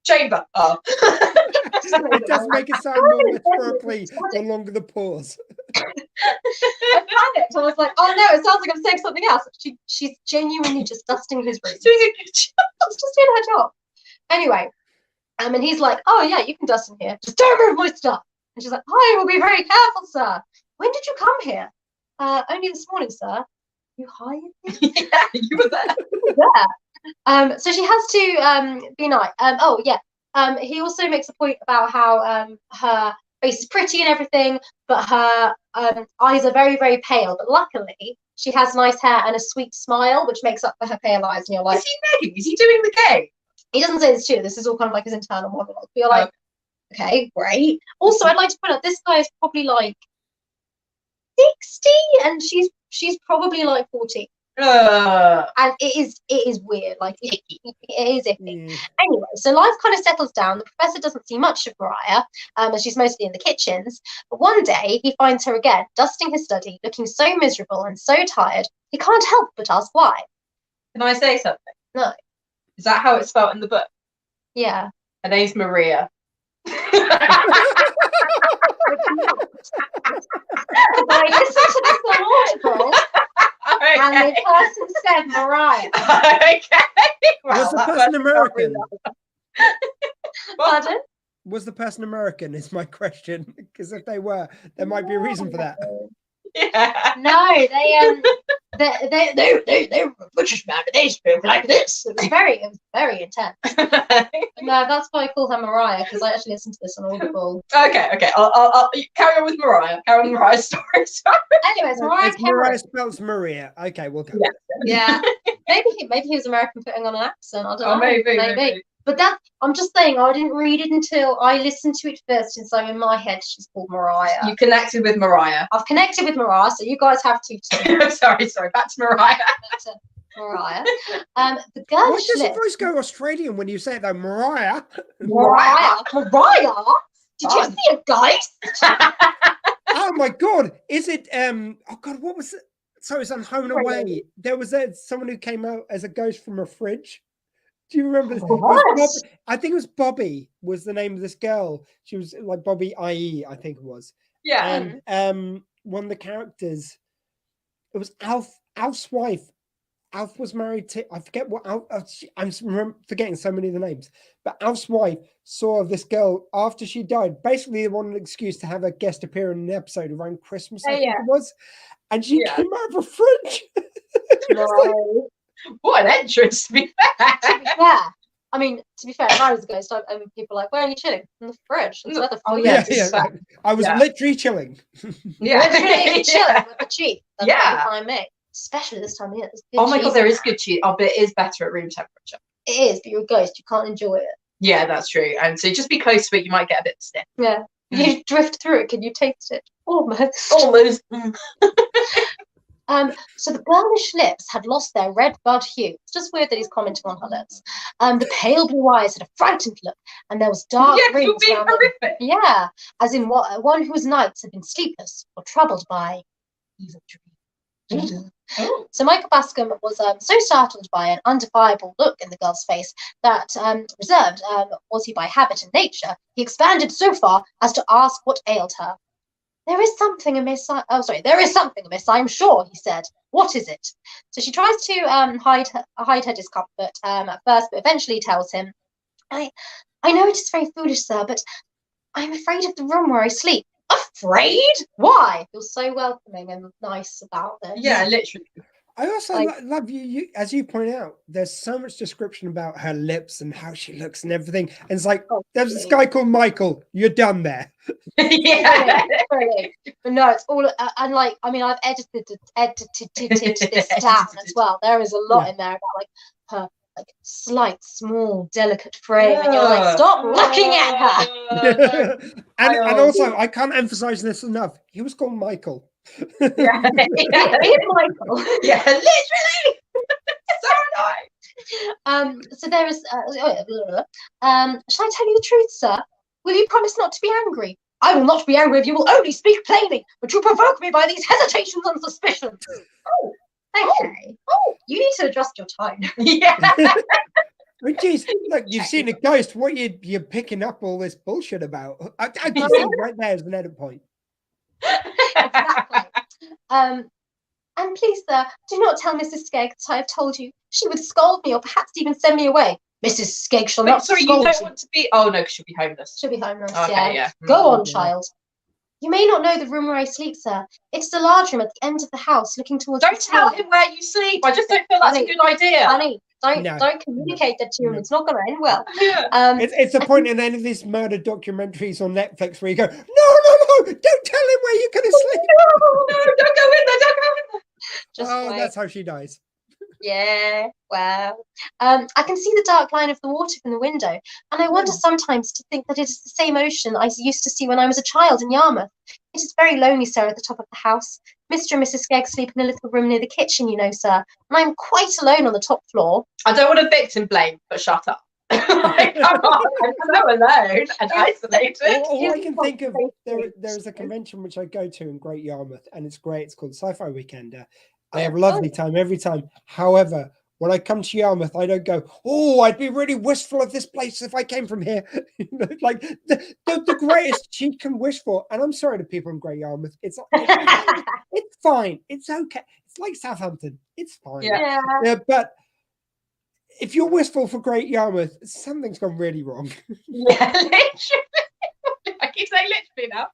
S3: chamber. Oh.
S2: It does make it sound more metaphorically the longer the pause.
S4: I panicked. I was like, oh no, it sounds like I'm saying something else. She's genuinely just dusting his room.
S3: She's doing a good job.
S4: She's just doing her job. Anyway, and he's like, oh yeah, you can dust in here. Just don't move my stuff. And she's like, I will be very careful, sir. When did you come here? Only this morning, sir. You hired me?
S3: Yeah, you were there.
S4: Yeah. So she has to be nice. He also makes a point about how her face is pretty and everything, but her eyes are very, very pale. But luckily, she has nice hair and a sweet smile, which makes up for her pale eyes. And you're like,
S3: is he nagging? Is he doing the game?
S4: He doesn't say this too. This is all kind of like his internal monologue. But you're like, okay, great. Also, I'd like to point out this guy is probably like 60, and she's probably like 40. And it is weird, like it is icky. Anyway, so life kind of settles down. The professor doesn't see much of Mariah, as she's mostly in the kitchens. But one day he finds her again, dusting his study, looking so miserable and so tired. He can't help but ask why.
S3: Can I say something?
S4: No.
S3: Is that how it's spelled in the book?
S4: Yeah.
S3: Her name's Maria.
S4: I listened to this article, and the person said Mariah.
S3: Okay.
S2: Was the person American?
S4: Pardon?
S2: Was the person American? Is my question. Because if they were, there might be a reason for that.
S3: Yeah.
S4: No, they were a British man, but they spoke like this. It was very intense. No, that's why I call her Mariah, because I actually listened to this on Audible.
S3: Okay. I'll carry on with Mariah. Carry on Mariah's story. Sorry.
S4: Anyways,
S2: Mariah spells Maria. Okay, we'll go.
S4: Yeah. Maybe he was American putting on an accent. I don't know.
S3: Maybe.
S4: But that, I'm just saying, I didn't read it until I listened to it first, and so in my head she's called Mariah.
S3: You connected with Mariah.
S4: I've connected with Mariah, so you guys have to too.
S3: sorry, back to Mariah.
S4: Back to Mariah. The girl.
S2: Why does your voice go Australian when you say it though, Mariah?
S4: Mariah. Did you see a ghost?
S2: Oh my god! Is it? Oh god, what was it? So it's on Home and Away. There was someone who came out as a ghost from a fridge. Do you remember? I think it was Bobby. Was the name of this girl? She was like Bobby IE, I think it was.
S3: Yeah.
S2: And one of the characters, it was Alf's wife. Alf was married to, I forget what I'm forgetting so many of the names, but Alf's wife saw this girl after she died. Basically, they wanted an excuse to have a guest appear in an episode around Christmas, I think it was. And she came out of a fridge.
S3: What an entrance, to be fair.
S4: I mean, to be fair, if I was a ghost, people are like, where are you chilling? In the fridge. That's where the
S2: I was literally chilling.
S4: Literally chilling with the cheese. That's fine, mate. Especially this time of year.
S3: Oh my god, there is good cheese. Oh, but it is better at room temperature.
S4: It is, but you're a ghost. You can't enjoy it.
S3: Yeah, that's true. And so just be close to it. You might get a bit stiff.
S4: Yeah. You drift through it. Can you taste it? Almost. So the girlish lips had lost their red bud hue. It's just weird that he's commenting on her lips. The pale blue eyes had a frightened look, and there was dark rings around them. Yeah, as in one whose nights had been sleepless or troubled by evil dreams. So Michael Bascom was so startled by an undefiable look in the girl's face that, reserved was he by habit and nature, he expanded so far as to ask what ailed her. There is something amiss, I'm sure, he said. What is it? So she tries to hide her discomfort at first, but eventually tells him, I know it is very foolish, sir, but I'm afraid of the room where I sleep. Afraid? Why? You're so welcoming and nice about this.
S3: Yeah, literally.
S2: I also love you, as you point out, there's so much description about her lips and how she looks and everything. And it's like, there's this guy called Michael. You're done there.
S4: Brilliant. But no, it's all, and like, I mean, I've edited this down as well. There is a lot in there about like her slight, small, delicate frame, and you're like, stop looking at her.
S2: and also, I can't emphasize this enough. He was called Michael.
S4: Michael.
S3: Yeah, literally. So
S4: annoying. So there is. Shall I tell you the truth, sir? Will you promise not to be angry? I will not be angry if you will only speak plainly, but you provoke me by these hesitations and suspicions. Oh, okay. Oh, you need to adjust your tone.
S3: Yeah.
S2: Which is, look, you've seen a ghost. What you're picking up all this bullshit about? I just think right there is an edit point.
S4: Exactly. And please, sir, do not tell Mrs. Skegg that I have told you. She would scold me or perhaps even send me away. Mrs. Skegg shall not scold
S3: you don't want to be... Oh, no, because she'll be homeless.
S4: She'll be homeless,
S3: okay, yeah.
S4: Go on, child. You may not know the room where I sleep, sir. It's a large room at the end of the house looking towards
S3: Don't tell him where you sleep. I just don't feel that's a good idea.
S4: Honey, don't communicate that to him. It's not going to end well.
S3: Yeah.
S2: It's the point in any of these murder documentaries on Netflix where you go, no, don't tell him where you're going to sleep.
S3: No, don't go in there.
S4: Just
S2: that's how she dies.
S4: Yeah, well, I can see the dark line of the water from the window, and I wonder sometimes to think that it is the same ocean I used to see when I was a child in Yarmouth. It is very lonely, sir, at the top of the house. Mr. and Mrs. Skegg sleep in a little room near the kitchen, you know, sir, and I'm quite alone on the top floor.
S3: I don't want to victim blame, but shut up. Like, come on, I'm so alone and isolated.
S2: All I can think of, there's a convention which I go to in Great Yarmouth, and it's great. It's called Sci-Fi Weekender. I have a lovely time every time. However, when I come to Yarmouth, I don't go, oh, I'd be really wistful of this place if I came from here. Like the greatest she can wish for. And I'm sorry to people in Great Yarmouth. It's fine. It's okay. It's like Southampton. It's fine. Yeah, but if you're wistful for Great Yarmouth, something's gone really wrong.
S3: Yeah, literally. I keep saying literally now.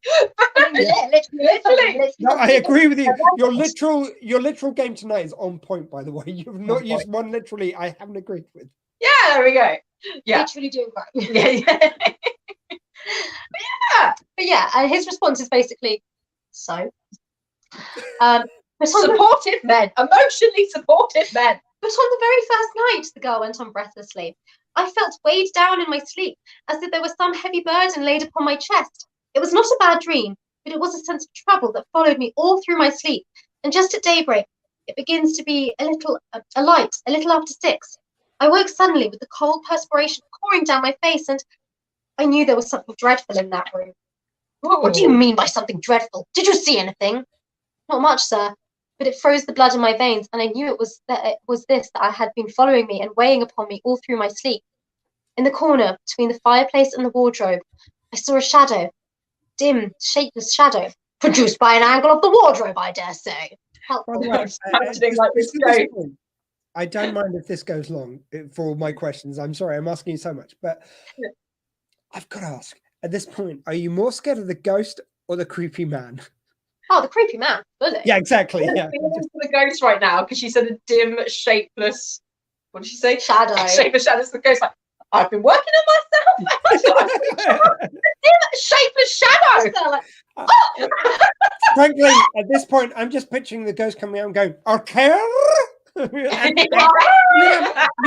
S4: Literally.
S2: No, I agree with you. Your literal game tonight is on point, by the way. You've not used one literally I haven't agreed with.
S3: Yeah, there we go. Yeah.
S4: Literally doing great.
S3: Yeah.
S4: But yeah, and his response is basically, so.
S3: Supportive men, emotionally supportive men.
S4: But on the very first night, the girl went on breathlessly, I felt weighed down in my sleep, as if there was some heavy burden laid upon my chest. It was not a bad dream, but it was a sense of trouble that followed me all through my sleep. And just at daybreak, it begins to be a light, a little after 6. I woke suddenly with the cold perspiration pouring down my face, and I knew there was something dreadful in that room. What do you mean by something dreadful? Did you see anything? Not much, sir, but it froze the blood in my veins, and I knew it was this that had been following me and weighing upon me all through my sleep. In the corner between the fireplace and the wardrobe, I saw a shadow, dim, shapeless shadow, produced by an angle of the wardrobe, I dare say.
S2: By the way,
S3: Sounding like this
S2: at this
S3: goat.
S2: point, I don't mind if this goes long for all my questions. I'm sorry, I'm asking you so much, but I've got to ask, at this point, are you more scared of the ghost or the creepy man?
S4: Oh, the creepy man, really?
S2: Yeah, exactly.
S3: I'm
S2: Yeah.
S3: feeling for the ghost right now because she said a dim, shapeless. What did she say?
S4: Shadow.
S3: Shapeless shadows. The ghost like, I've been working on myself. Dim, shapeless shadow.
S4: So, like,
S2: Frankly, at this point, I'm just picturing the ghost coming out and going, okay. You'd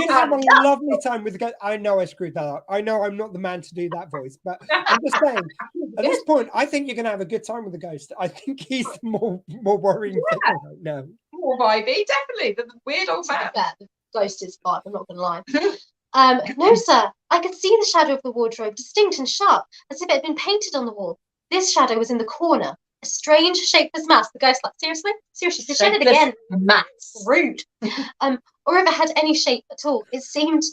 S2: have a lovely time with the ghost. I know I screwed that up. I know I'm not the man to do that voice, but I'm just saying, at this point, I think you're going to have a good time with the ghost. I think he's the more worrying figure right now.
S3: More vibey, definitely. The weird old man.
S4: yeah, the ghost is fine, I'm not going to lie. No, sir, I could see the shadow of the wardrobe, distinct and sharp, as if it had been painted on the wall. This shadow was in the corner, a strange, shapeless mass. The ghost, like, seriously? Seriously, she said it again.
S3: Mass.
S4: Rude. Or if it had any shape at all. It seemed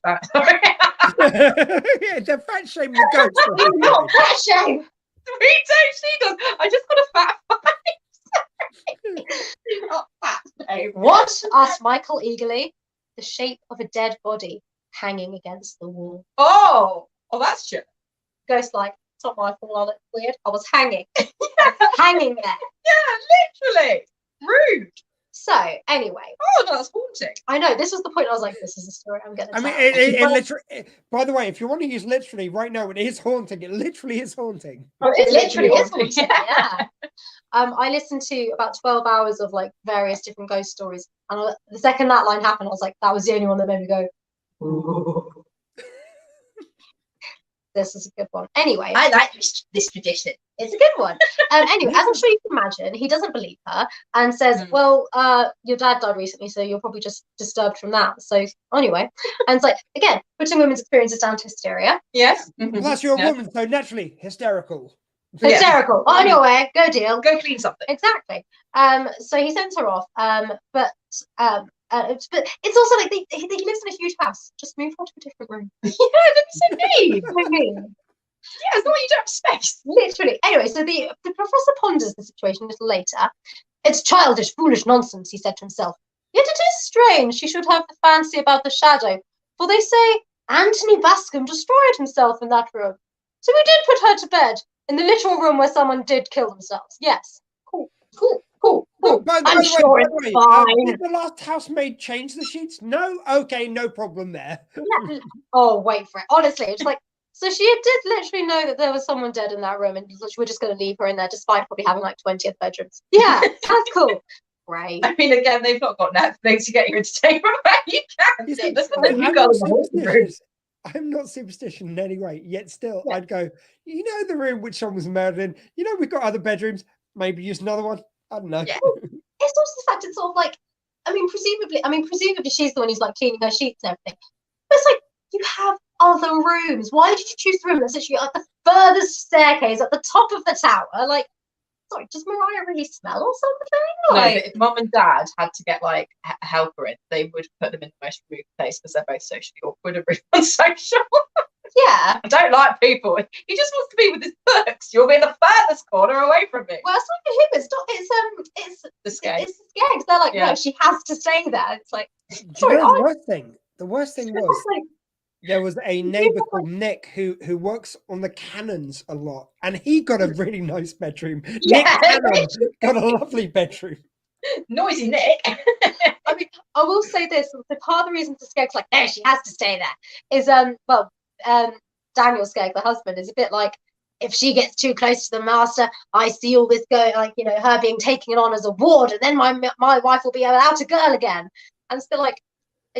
S3: fat.
S2: Yeah, the fat shame the ghost.
S4: not that shape.
S3: Me too, she does. I just got a fat vibe. Not fat, babe.
S4: What? Asked Michael eagerly. The shape of a dead body hanging against the wall.
S3: Oh, that's true.
S4: Ghost, like, it's not my fault, all it's weird. I was hanging. Hanging there.
S3: Yeah, literally. Rude.
S4: So, anyway.
S3: Oh, no, that's haunting.
S4: I know, this was the point. I was like, this is a story I'm going to
S2: I
S4: tell.
S2: mean, it literally, by the way, if you want to use literally right now, it is haunting. It literally is haunting.
S4: Oh, it literally is
S3: haunting.
S4: haunting, yeah. I listened to about 12 hours of like various different ghost stories. And the second that line happened, I was like, that was the only one that made me go, ooh. This is a good one. Anyway.
S3: I like this tradition.
S4: It's a good one. Anyway, as I'm sure you can imagine, he doesn't believe her and says, well, your dad died recently, so you're probably just disturbed from that. So anyway, and it's like, again, putting women's experiences down to hysteria.
S3: Yes.
S2: Plus, you're a woman, so naturally hysterical.
S4: Hysterical. On your way, go deal.
S3: Go clean something.
S4: Exactly. So he sends her off. But it's also like he lives in a huge house. Just move on to a different room.
S3: Yeah, that's so mean.
S4: So mean.
S3: Yeah, it's not like you don't have space.
S4: Literally. Anyway, so the professor ponders the situation a little later. It's childish, foolish nonsense, he said to himself. Yet it is strange she should have the fancy about the shadow, for they say Anthony Bascom destroyed himself in that room. So we did put her to bed in the literal room where someone did kill themselves. Yes. Cool. I'm sure it's fine.
S2: Did the last housemaid change the sheets? No? Okay, no problem there.
S4: Yeah. Oh, wait for it. Honestly, it's like, so she did literally know that there was someone dead in that room, and we're just going to leave her in there, despite probably having like 20th bedrooms. Yeah, that's cool. Great.
S3: I mean, again, they've not got Netflix to get your entertainment where you can.
S2: You see, I'm not superstitious in any way, yet still, yeah. I'd go, you know, the room which someone was murdered in, you know, we've got other bedrooms, maybe use another one. I don't know.
S4: Yeah. It's also the fact it's sort of like, presumably she's the one who's like cleaning her sheets and everything. But it's like, you have other rooms. Why did you choose the room that's literally at the furthest staircase at the top of the tower? Like, sorry, does Mariah really smell or something? Like,
S3: no, if mum and dad had to get like a helper in, they would put them in the most removed place because they're both socially awkward and really unsocial.
S4: Yeah.
S3: I don't like people. He just wants to be with his books. You'll be in the furthest corner away from me.
S4: Well, it's not for him. It's not. It's
S3: the skeg.
S4: It's the skegs. They're like, no, she has to stay there. It's like, sorry.
S2: The worst thing was like, there was a neighbour called Nick who works on the cannons a lot, and he got a really nice bedroom.
S4: Yeah.
S2: Nick Cannon got a lovely bedroom.
S3: Noisy Nick.
S4: I mean, I will say this: the part of the reason for Skeg's like, no, she has to stay there, is Daniel Skegg, the husband, is a bit like, if she gets too close to the master, I see all this going, like, you know, her being taken on as a ward, and then my wife will be out a girl again. And it's a bit like,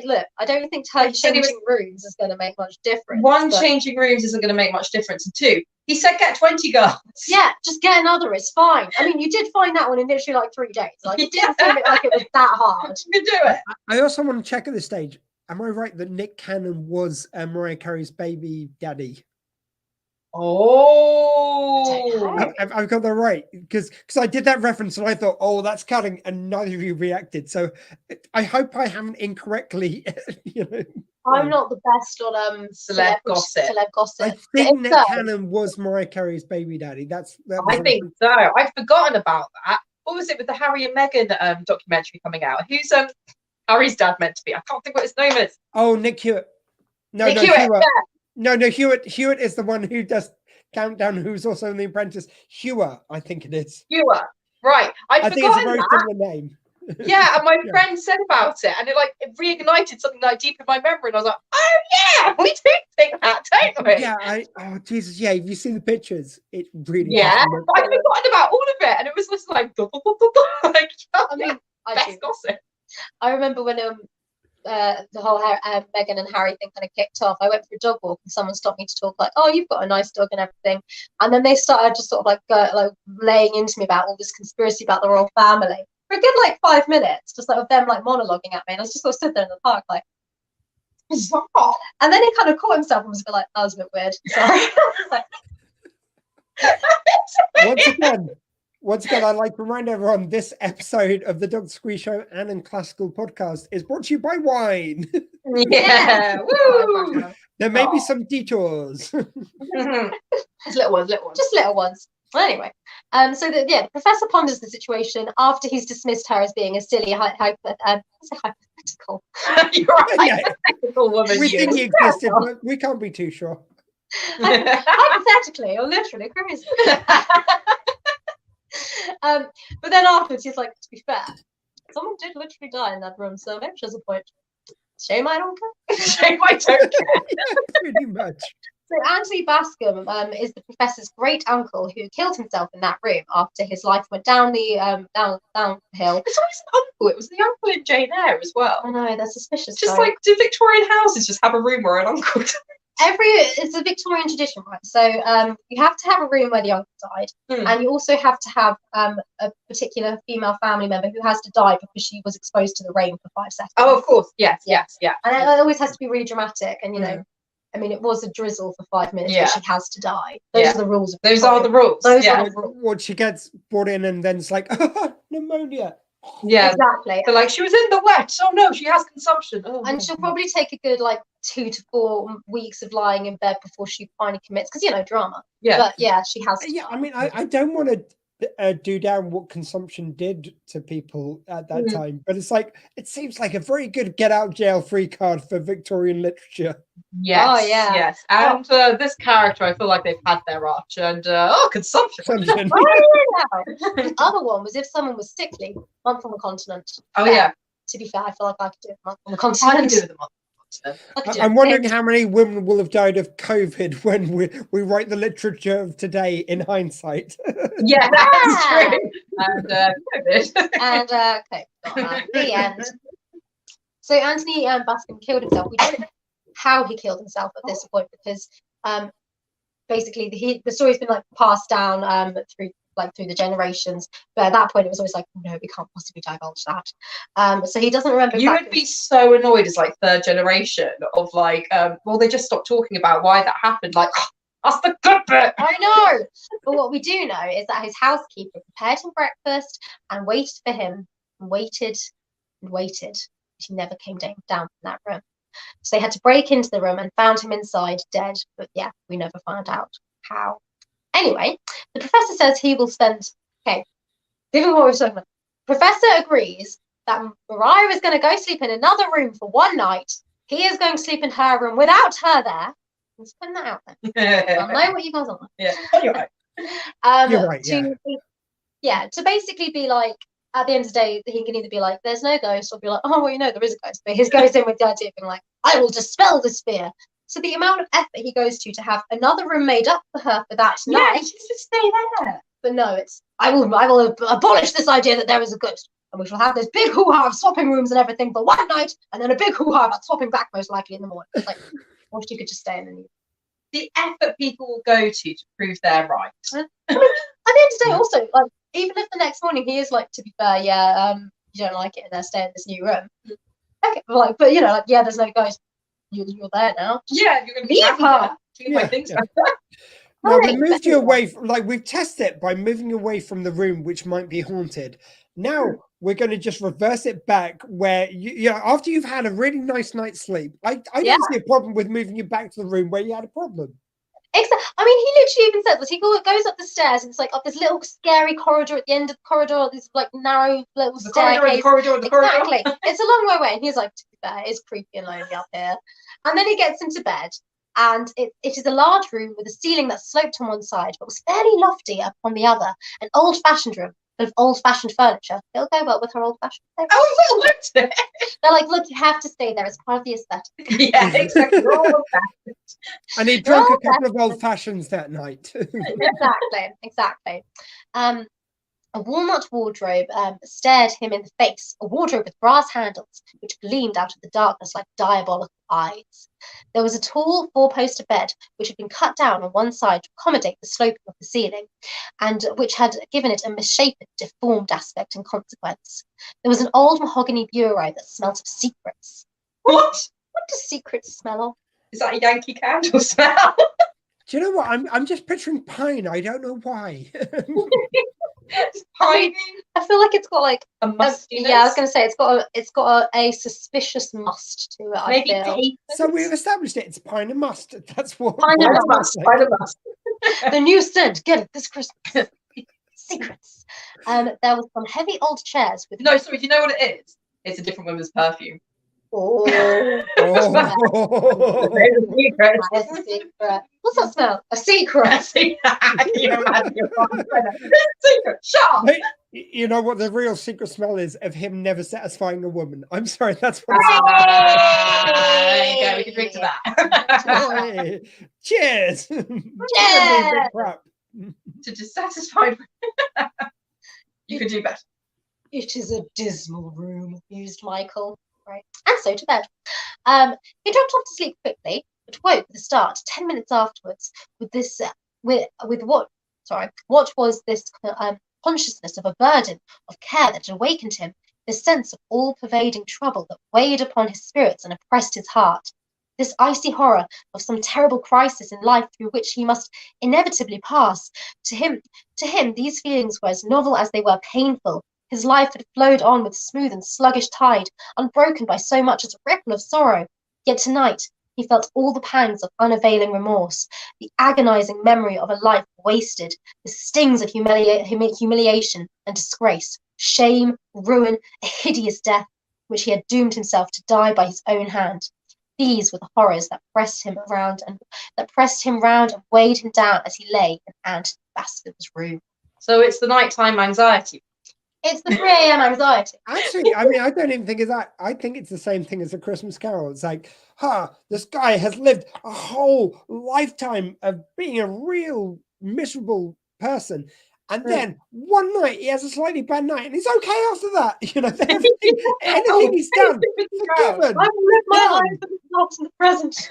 S4: Look, I don't think her
S3: He said he was-
S4: changing rooms is going to make much difference.
S3: One,
S4: but-
S3: changing rooms isn't going to make much difference. And two, he said get 20 girls.
S4: Yeah, just get another. It's fine. I mean, you did find that one in literally like 3 days. Like, it didn't seem like it was that hard.
S3: You can do it.
S2: I also want to check at this stage. Am I right that Nick Cannon was Mariah Carey's baby daddy?
S3: Oh.
S2: I've got that right because I did that reference and I thought, oh, that's cutting, and neither of you reacted. So I hope I haven't incorrectly.
S4: I'm not the best on
S3: Celeb gossip.
S4: Celeb gossip.
S2: I think Nick Cannon was Mariah Carey's baby daddy. That was
S3: I think so. I'd forgotten about that. What was it with the Harry and Meghan documentary coming out? Who's Harry's dad meant to be? I can't think what his name is.
S2: Oh, Nick Hewitt.
S3: Nick Hewitt.
S2: Hewitt.
S3: Yeah.
S2: No, Hewitt. Hewitt is the one who does Countdown, who's also in The Apprentice. Hewitt, I think it is.
S3: Hewitt. Right.
S2: I think it's a very similar name.
S3: Yeah, and my friend said about it, and it reignited something like deep in my memory, and I was like, oh yeah, we do think that, don't we?
S2: Yeah, oh Jesus, yeah. Have you seen the pictures? It really.
S3: Yeah, but I'd forgotten about all of it, and it was just like, like,
S4: I mean,
S3: best gossip.
S4: I remember when the whole Meghan and Harry thing kind of kicked off. I went for a dog walk and someone stopped me to talk like, "Oh, you've got a nice dog and everything," and then they started just sort of like laying into me about all this conspiracy about the royal family for a good like 5 minutes, just like of them like monologuing at me, and I was just sort of stood there in the park like, "Stop!" And then he kind of caught himself and was a bit like, "That was a bit weird." Sorry.
S2: Once again, I'd like to remind everyone this episode of the Dr. Squee Show and Unclassical podcast is brought to you by wine.
S3: Yeah, woo!
S2: There may be some detours.
S3: Just little ones.
S4: Just little ones. Well, anyway, so the professor ponders the situation after he's dismissed her as being a silly hypothetical.
S3: You're right.
S2: Yeah.
S3: Hypothetical woman.
S2: We think he existed, but we can't be too sure.
S4: Hypothetically or literally crazy. But then afterwards he's like, to be fair, someone did literally die in that room, so maybe there's a point. Shame I don't care.
S3: Shame I don't care.
S2: Yeah, pretty much.
S4: So Anthony Bascom is the professor's great uncle who killed himself in that room after his life went down the downhill.
S3: It's always an uncle. It was the uncle in Jane Eyre as well.
S4: I know, they're suspicious.
S3: Just
S4: guys.
S3: like, do Victorian houses just have a room where an uncle?
S4: It's a Victorian tradition, right? So you have to have a room where the uncle died, and you also have to have a particular female family member who has to die because she was exposed to the rain for 5 seconds.
S3: Oh, of course, yes.
S4: And it always has to be really dramatic, and you know, I mean, it was a drizzle for 5 minutes, but she has to die. Those are the rules.
S3: Those are the rules.
S4: Those are the rules.
S2: What she gets brought in, and then it's like pneumonia.
S3: Yeah,
S4: exactly.
S3: So like, she was in the wet. Oh no, she has consumption. Oh,
S4: and she'll probably take a good like 2 to 4 weeks of lying in bed before she finally commits, because you know, drama.
S3: Yeah,
S4: but yeah, she has.
S2: Yeah, I mean, I don't want to do down what consumption did to people at that time, but it's like it seems like a very good get out jail free card for Victorian literature.
S3: Yes.
S4: Oh yeah.
S3: Yes. And this character, I feel like they've had their arch, and consumption.
S4: The other one was if someone was sickly, month on the continent.
S3: Oh yeah.
S4: To be fair, I feel like I could do a month on the
S3: I
S4: continent.
S3: can do the month.
S2: I'm wondering how many women will have died of COVID when we write the literature of today in hindsight.
S3: Yeah, that's true. And COVID.
S4: And the end. So Anthony Bascom killed himself. We don't know how he killed himself at this point, because basically the story's been like passed down through the generations, but at that point it was always like, no, we can't possibly divulge that. So he doesn't remember.
S3: You would be so annoyed as like third generation of like, they just stopped talking about why that happened. Like, that's the good bit.
S4: I know. But what we do know is that his housekeeper prepared him breakfast and waited for him and waited and waited. But he never came down from that room. So they had to break into the room and found him inside dead. But yeah, we never found out how. Anyway, the professor says he will spend. Okay, given what we're talking about, Professor agrees that Mariah is going to go sleep in another room for one night. He is going to sleep in her room without her there. Let's put that out there. I know what you guys are.
S3: Yeah, you're right.
S2: You're right.
S4: To basically be like, at the end of the day, he can either be like, "There's no ghost," or be like, "Oh, well, you know, there is a ghost." But his goes in with the idea of being like, "I will dispel this fear." So the amount of effort he goes to have another room made up for her for that night,
S3: just to stay there.
S4: But no, it's I will abolish this idea that there is a ghost. and we shall have this big hoo-ha of swapping rooms and everything for one night, and then a big hoo-ha about swapping back most likely in the morning. It's like, I wish you could just stay in the new.
S3: The effort people will go to prove they're right.
S4: I mean, at the end of the day, also, like, even if the next morning he is like, to be fair, you don't like it, and they're staying in this new room. Okay, but you know, like, yeah, there's no guys. You're there now.
S3: Yeah, you're going to
S4: Leave
S3: happy
S4: her.
S3: there. Leave my things back.
S2: Now we
S4: Right,
S2: moved you away, like we've tested it by moving away from the room which might be haunted. Now we're going to just reverse it back where you know, after you've had a really nice night's sleep, I don't see a problem with moving you back to the room where you had a problem.
S4: Exactly. I mean, he literally even said that he goes up the stairs and it's like up this little scary corridor at the end of the corridor, this like narrow little staircase.
S3: The corridor.
S4: Exactly. It's a long way away. And he's like, to be fair, it's creepy and lonely up here. And then he gets into bed, and it is a large room with a ceiling that sloped on one side, but was fairly lofty up on the other. An old-fashioned room of old-fashioned furniture. It'll go well with her old-fashioned furniture.
S3: Oh, well looked at it.
S4: They're like, look, you have to stay there. It's part of the aesthetic.
S3: Yeah, exactly.
S2: And he drank a couple of old fashions that night.
S4: Exactly. A walnut wardrobe stared him in the face, a wardrobe with brass handles, which gleamed out of the darkness like diabolical eyes. There was a tall four-poster bed, which had been cut down on one side to accommodate the sloping of the ceiling, and which had given it a misshapen, deformed aspect in consequence. There was an old mahogany bureau that smelt of secrets.
S3: What?
S4: What does secrets smell of?
S3: Is that a Yankee Candle smell?
S2: Do you know what? I'm just picturing pine. I don't know why.
S3: It's piney.
S4: I feel like it's got like
S3: A mustiness.
S4: yeah, I was going to say it's got a suspicious must to it.
S3: Maybe
S4: I feel.
S3: paper.
S2: So we've established it. It's pine and must. That's what.
S4: Pine and
S3: Must.
S4: The new scent. Get it this Christmas. Secrets. There was some heavy old chairs with.
S3: No, sorry. Do you know what it is? It's a different woman's perfume.
S4: Oh,
S2: Oh.
S3: There's a secret.
S4: that's a secret. What's that smell? A secret.
S3: Can you imagine your father saying that? Secret. Shut up.
S2: Hey, you know what the real secret smell is of him never satisfying a woman. I'm sorry, that's what.
S3: There you go. We can drink to that.
S2: Hey, cheers.
S4: Cheers.
S2: Crap.
S3: To dissatisfied. You could do better.
S4: It is a dismal room, mused Michael. Right. And so to bed. He dropped off to sleep quickly, but woke with a start 10 minutes afterwards with this with what was this consciousness of a burden of care that had awakened him, this sense of all-pervading trouble that weighed upon his spirits and oppressed his heart, this icy horror of some terrible crisis in life through which he must inevitably pass. To him, these feelings were as novel as they were painful. His life had flowed on with smooth and sluggish tide, unbroken by so much as a ripple of sorrow. Yet tonight he felt all the pangs of unavailing remorse, the agonizing memory of a life wasted, the stings of humiliation and disgrace, shame, ruin, a hideous death, which he had doomed himself to die by his own hand. These were the horrors that pressed him round and weighed him down as he lay in Aunt Basker's room.
S3: So it's the nighttime anxiety.
S4: It's the 3 a.m. anxiety.
S2: Actually, I mean, I don't even think it's that. I think it's the same thing as A Christmas Carol. It's like, this guy has lived a whole lifetime of being a real miserable person. And then one night he has a slightly bad night and he's okay after that. You know, anything he's done, forgiven.
S4: I've lived my life, but not in the present.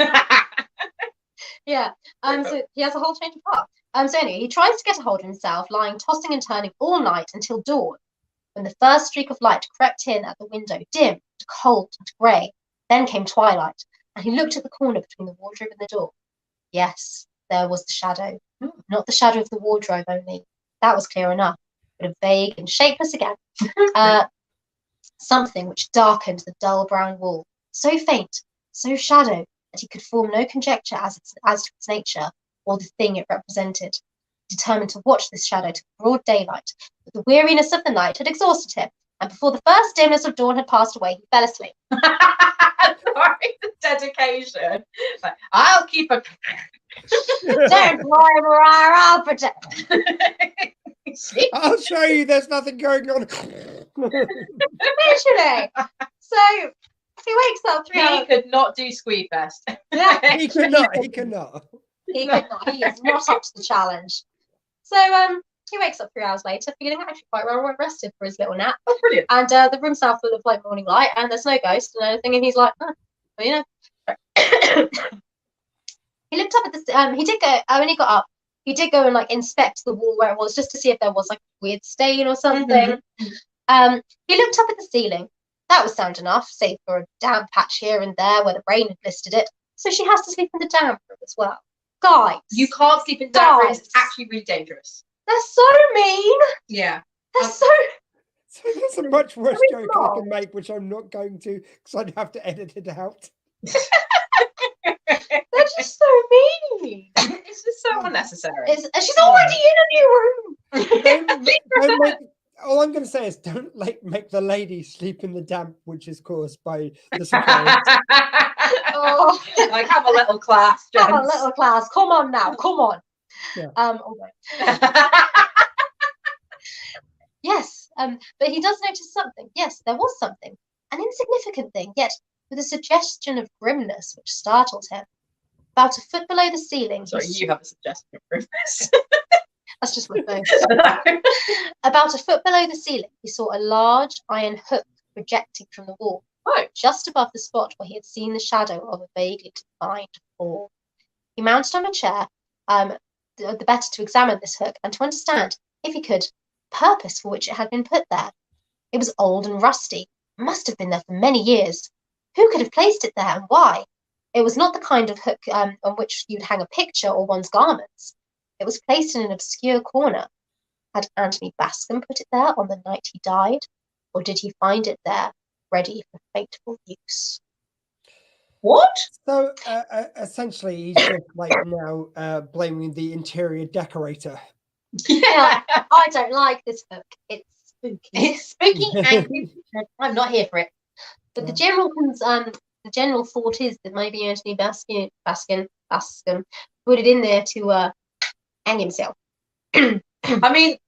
S4: Yeah. So he has a whole change of heart. So anyway, he tries to get a hold of himself, lying tossing and turning all night until dawn, when the first streak of light crept in at the window, dim, cold, and grey. Then came twilight, and he looked at the corner between the wardrobe and the door. Yes, there was the shadow. Not the shadow of the wardrobe only. That was clear enough, but a vague and shapeless again. Something which darkened the dull brown wall, so faint, so shadow, that he could form no conjecture as to its nature or the thing it represented. Determined to watch this shadow to broad daylight, but the weariness of the night had exhausted him, and before the first dimness of dawn had passed away, he fell asleep.
S3: Sorry, the dedication. Like, I'll keep a.
S4: Don't worry, Mariah, I'll protect.
S2: I'll show you there's nothing going on.
S4: Literally. So he wakes up 3 hours.
S3: He could not do Squee Fest.
S4: Yeah,
S2: He cannot.
S4: he could not. He is not up to the challenge. So He wakes up 3 hours later, feeling actually quite well rested for his little nap.
S3: Oh, brilliant.
S4: And the room's now full of like morning light, and there's no ghost and anything. And he's like, oh, well, you know. He looked up at the. He did go. When he got up, he did go and like inspect the wall where it was, just to see if there was like a weird stain or something. He looked up at the ceiling. That was sound enough, save for a damp patch here and there where the rain had blistered it. So she has to sleep in the damp room as well. Guys,
S3: You can't sleep in damp rooms. It's actually really dangerous.
S4: they're so mean.
S3: Yeah.
S4: They're so.
S2: So that's a much worse
S4: Very
S2: joke I
S4: small.
S2: can make, which I'm not going to, because I'd have to edit it out.
S4: They're just so mean.
S3: It's just so unnecessary.
S4: She's already in a new room.
S2: Don't make, all I'm going to say is don't make the lady sleep in the damp, which is caused by the surprise.
S4: Oh,
S3: Like, have a little class,
S4: have a
S3: gents.
S4: little class. Come on now. Come on.
S2: Yeah.
S4: All right. Yes, but he does notice something. Yes, there was something, an insignificant thing, yet with a suggestion of grimness which startled him. About a foot below the ceiling.
S3: Sorry, you have a suggestion for this.
S4: That's just my phone. About a foot below the ceiling, he saw a large iron hook projecting from the wall, just above the spot where he had seen the shadow of a vaguely defined form. He mounted on a chair, the better to examine this hook and to understand, if he could, the purpose for which it had been put there. It was old and rusty, must have been there for many years. Who could have placed it there and why? It was not the kind of hook on which you'd hang a picture or one's garments. It was placed in an obscure corner. Had Anthony Bascom put it there on the night he died, or did he find it there, ready for fateful use?
S3: What?
S2: So essentially, he's just like now blaming the interior decorator.
S4: Yeah, I don't like this hook. It's spooky.
S3: It's spooky and creepy. I'm not here for it.
S4: But the general thought is that maybe Anthony Bascom put it in there to hang himself.
S3: I mean,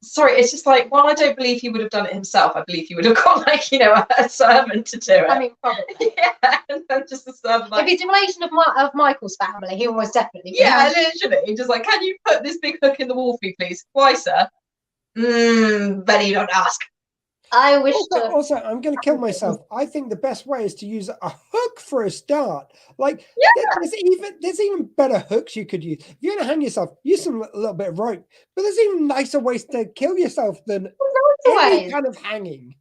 S3: sorry, it's just like, while I don't believe he would have done it himself, I believe he would have got, like, you know, a servant to do it.
S4: I mean, probably.
S3: Yeah, and then just a servant, like,
S4: If he's a relation of Michael's family, he almost definitely would.
S3: yeah, literally, just like, can you put this big hook in the wall for me, please? Why, sir? Better you don't ask.
S4: I wish
S2: Also, I'm going to kill myself. I think the best way is to use a hook for a start. Like, there's even better hooks you could use. If you're going to hang yourself, use a little bit of rope. But there's even nicer ways to kill yourself than any kind of hanging.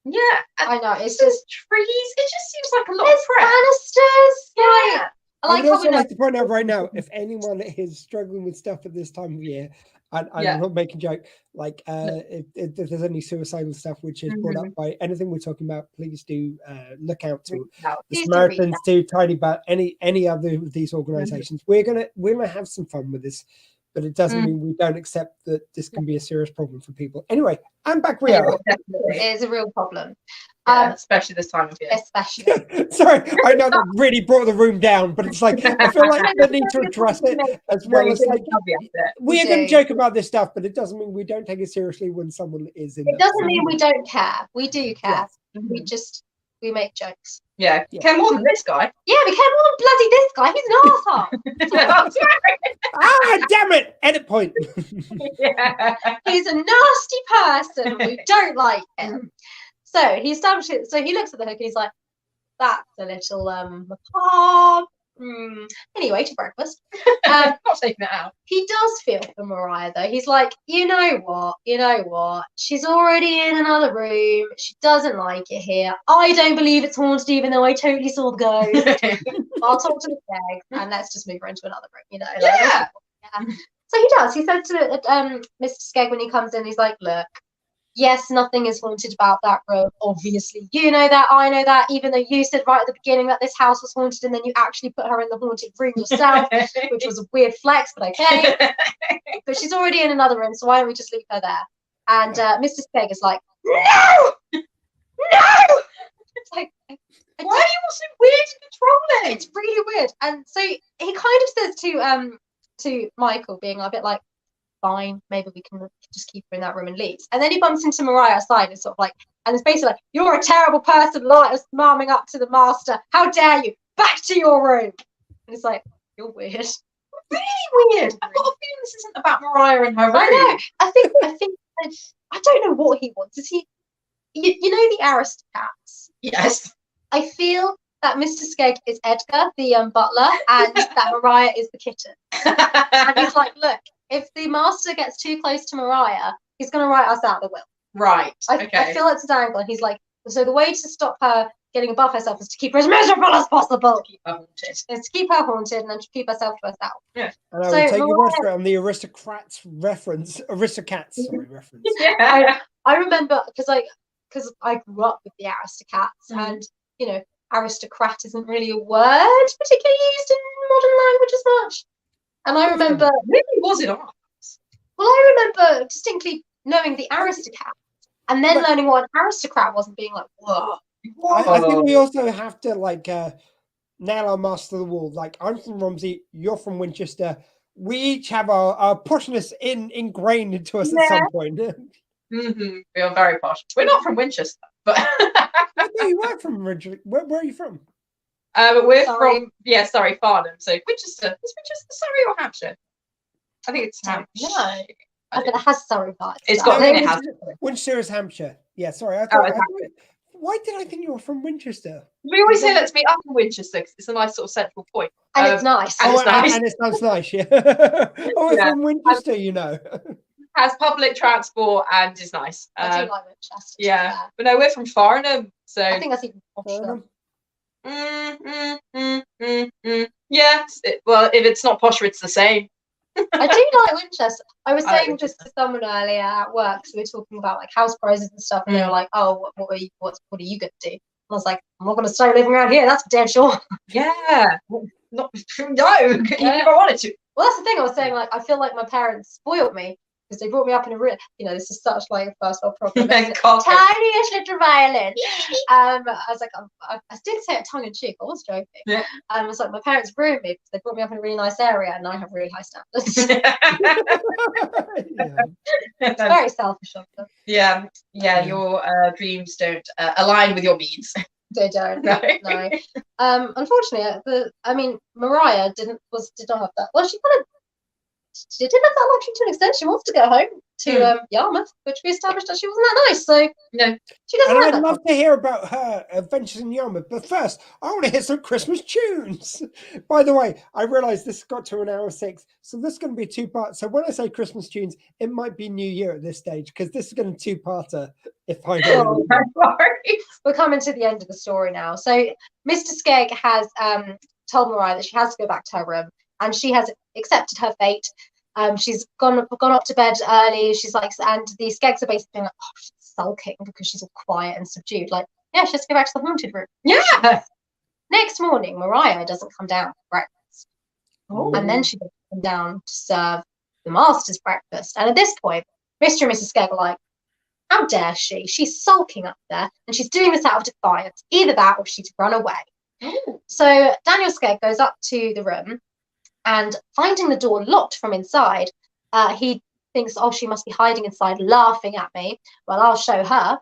S3: Yeah,
S4: I know, it's
S3: just
S4: just
S3: trees. It just seems like a lot
S4: there's
S3: of prep.
S4: banisters.
S3: Yeah.
S2: I would also like to point out right now, if anyone is struggling with stuff at this time of year, and I'm not making a joke, like if there's any suicidal stuff which is brought up by anything we're talking about, please do look out to the Samaritans, to Tidy Bat, any other of these organizations. We're gonna have some fun with this, but it doesn't mean we don't accept that this can be a serious problem for people. Anyway, I'm back. We are.
S4: It is a real problem.
S3: Especially this time of year.
S4: Especially.
S2: Sorry, I know that really brought the room down, but it's like I feel like I need to address it as well as like we are going to joke about this stuff, but it doesn't mean we don't take it seriously when someone is in.
S4: It doesn't mean we don't care. We do care.
S2: Yes.
S4: We make jokes.
S3: Yeah. Care more than this guy.
S4: Yeah, we care more than bloody this guy. He's an arsehole.
S2: Damn it! Edit point.
S3: Yeah.
S4: He's a nasty person. We don't like him. So he establishes it. So he looks at the hook and he's like, "That's a little macabre." Anyway, to breakfast.
S3: Not taking it out.
S4: He does feel for Mariah though. He's like, you know what? She's already in another room. She doesn't like it here. I don't believe it's haunted, even though I totally saw the ghost. I'll talk to the Skeg and let's just move her into another room. You know?
S3: Yeah.
S4: So he does. He says to Mr. Skeg when he comes in, he's like, look. Yes, nothing is haunted about that room. Obviously, you know that, I know that, even though you said right at the beginning that this house was haunted and then you actually put her in the haunted room yourself, which was a weird flex, but okay. But she's already in another room, so why don't we just leave her there? And Mr. Skeg is like, no! It's like, why are you all so weird and controlling? It's really weird. And so he kind of says to Michael, being a bit like, fine, maybe we can just keep her in that room, and leaves. And then he bumps into Mariah aside and sort of like, and it's basically like, you're a terrible person, marming up to the master. How dare you? Back to your room. And it's like, you're weird.
S3: Really weird. I've got a feeling this isn't about Mariah and her room.
S4: I know. I think I don't know what he wants. Is he? You know the Aristocats.
S3: Yes.
S4: I feel that Mr. Skegg is Edgar, the butler, and that Mariah is the kitten. And he's like, look, if the master gets too close to Mariah, he's going to write us out the will.
S3: Right.
S4: I feel it's a dangle. And he's like, so the way to stop her getting above herself is to keep her as miserable as possible.
S3: Keep her haunted.
S4: Is to keep her haunted and then to keep herself to herself.
S3: Yeah.
S2: And I will
S4: So
S2: take your word
S4: Mariah-
S2: for it on the aristocrats reference. Aristocats, sorry, reference.
S3: Yeah.
S4: I remember because I grew up with the Aristocats,
S3: Mhm.
S4: and you know, aristocrat isn't really a word particularly used in modern language as much. And I remember,
S3: Maybe it was in ours.
S4: well, I remember distinctly knowing the Aristocrat, and then
S2: But-
S4: learning what an aristocrat was, and being like, whoa.
S2: I think we also have to like nail our master of the wall. Like I'm from Romsey, you're from Winchester. We each have our poshness ingrained into us at some point.
S3: Mm-hmm. We are very posh. We're not from Winchester, but
S2: I know you are from originally. Where are you from?
S3: we're
S4: Sorry.
S3: from Farnham. So Winchester. Is Winchester Surrey or Hampshire? I think it's Hampshire.
S4: No. I think it has Surrey vibes.
S3: It's
S4: about
S3: got-
S4: it.
S3: it has.
S2: Winchester is Hampshire. Yeah, sorry.
S3: Oh, it's
S2: Why did I think you were from Winchester?
S3: We always say let's meet up in Winchester because it's a nice sort of central point.
S4: And it's nice.
S3: and it's nice.
S2: And it sounds nice. Yeah. Oh, it's
S3: Yeah.
S2: from Winchester, you know.
S3: Has public transport and is nice.
S4: I do like Winchester. to be
S3: Yeah,
S4: fair.
S3: but no, we're from Farnham, so
S4: I think that's even posher.
S3: Yeah. Well, if it's not posher, it's the same.
S4: I do like Winchester. I was
S3: I like
S4: saying just to someone earlier at work, so we were talking about like house prices and stuff, and they were like, "Oh, what are you going to do?" And I was like, "I'm not going to stay living around here. That's for dead sure."
S3: Yeah, not no, even if I wanted to.
S4: Well, that's the thing. I was saying, like, I feel like my parents spoiled me because they brought me up in a real, this is such like a first world problem. isn't it?
S3: Can't go.
S4: Tiniest little violin. I was like, I did say it tongue in cheek. I was joking.
S3: Yeah.
S4: I was like, my parents ruined me because they brought me up in a really nice area, and I have really high standards. It's very selfish of them.
S3: Yeah, your dreams don't align with your means.
S4: They don't.
S3: No.
S4: No. Unfortunately, Mariah did not have that. Well, she did have that luxury to an extent. She wants to go home to Yarmouth, which we established that she wasn't that nice. So
S3: No.
S4: she doesn't
S2: And
S4: have
S2: I'd
S4: that.
S2: love to hear about her adventures in Yarmouth. But first, I want to hear some Christmas tunes. By the way, I realised this got to 1:06, so this is going to be 2 parts. So when I say Christmas tunes, it might be New Year at this stage because this is going to be 2-parter. If I know.
S4: We're coming to the end of the story now. So Mr. Skegg has told Mariah that she has to go back to her room, and she has accepted her fate. She's gone up to bed early. She's like, and the Skeggs are basically like, oh, she's sulking because she's all quiet and subdued. Like, yeah, she has to go back to the haunted room.
S3: Yeah.
S4: Next morning, Mariah doesn't come down for breakfast,
S3: Oh.
S4: and then she doesn't come down to serve the master's breakfast. And at this point, Mr. and Mrs. Skegg are like, how dare she? She's sulking up there, and she's doing this out of defiance. Either that, or she's run away.
S3: Oh.
S4: So Daniel Skegg goes up to the room, and finding the door locked from inside, he thinks, oh, she must be hiding inside, laughing at me. Well, I'll show her.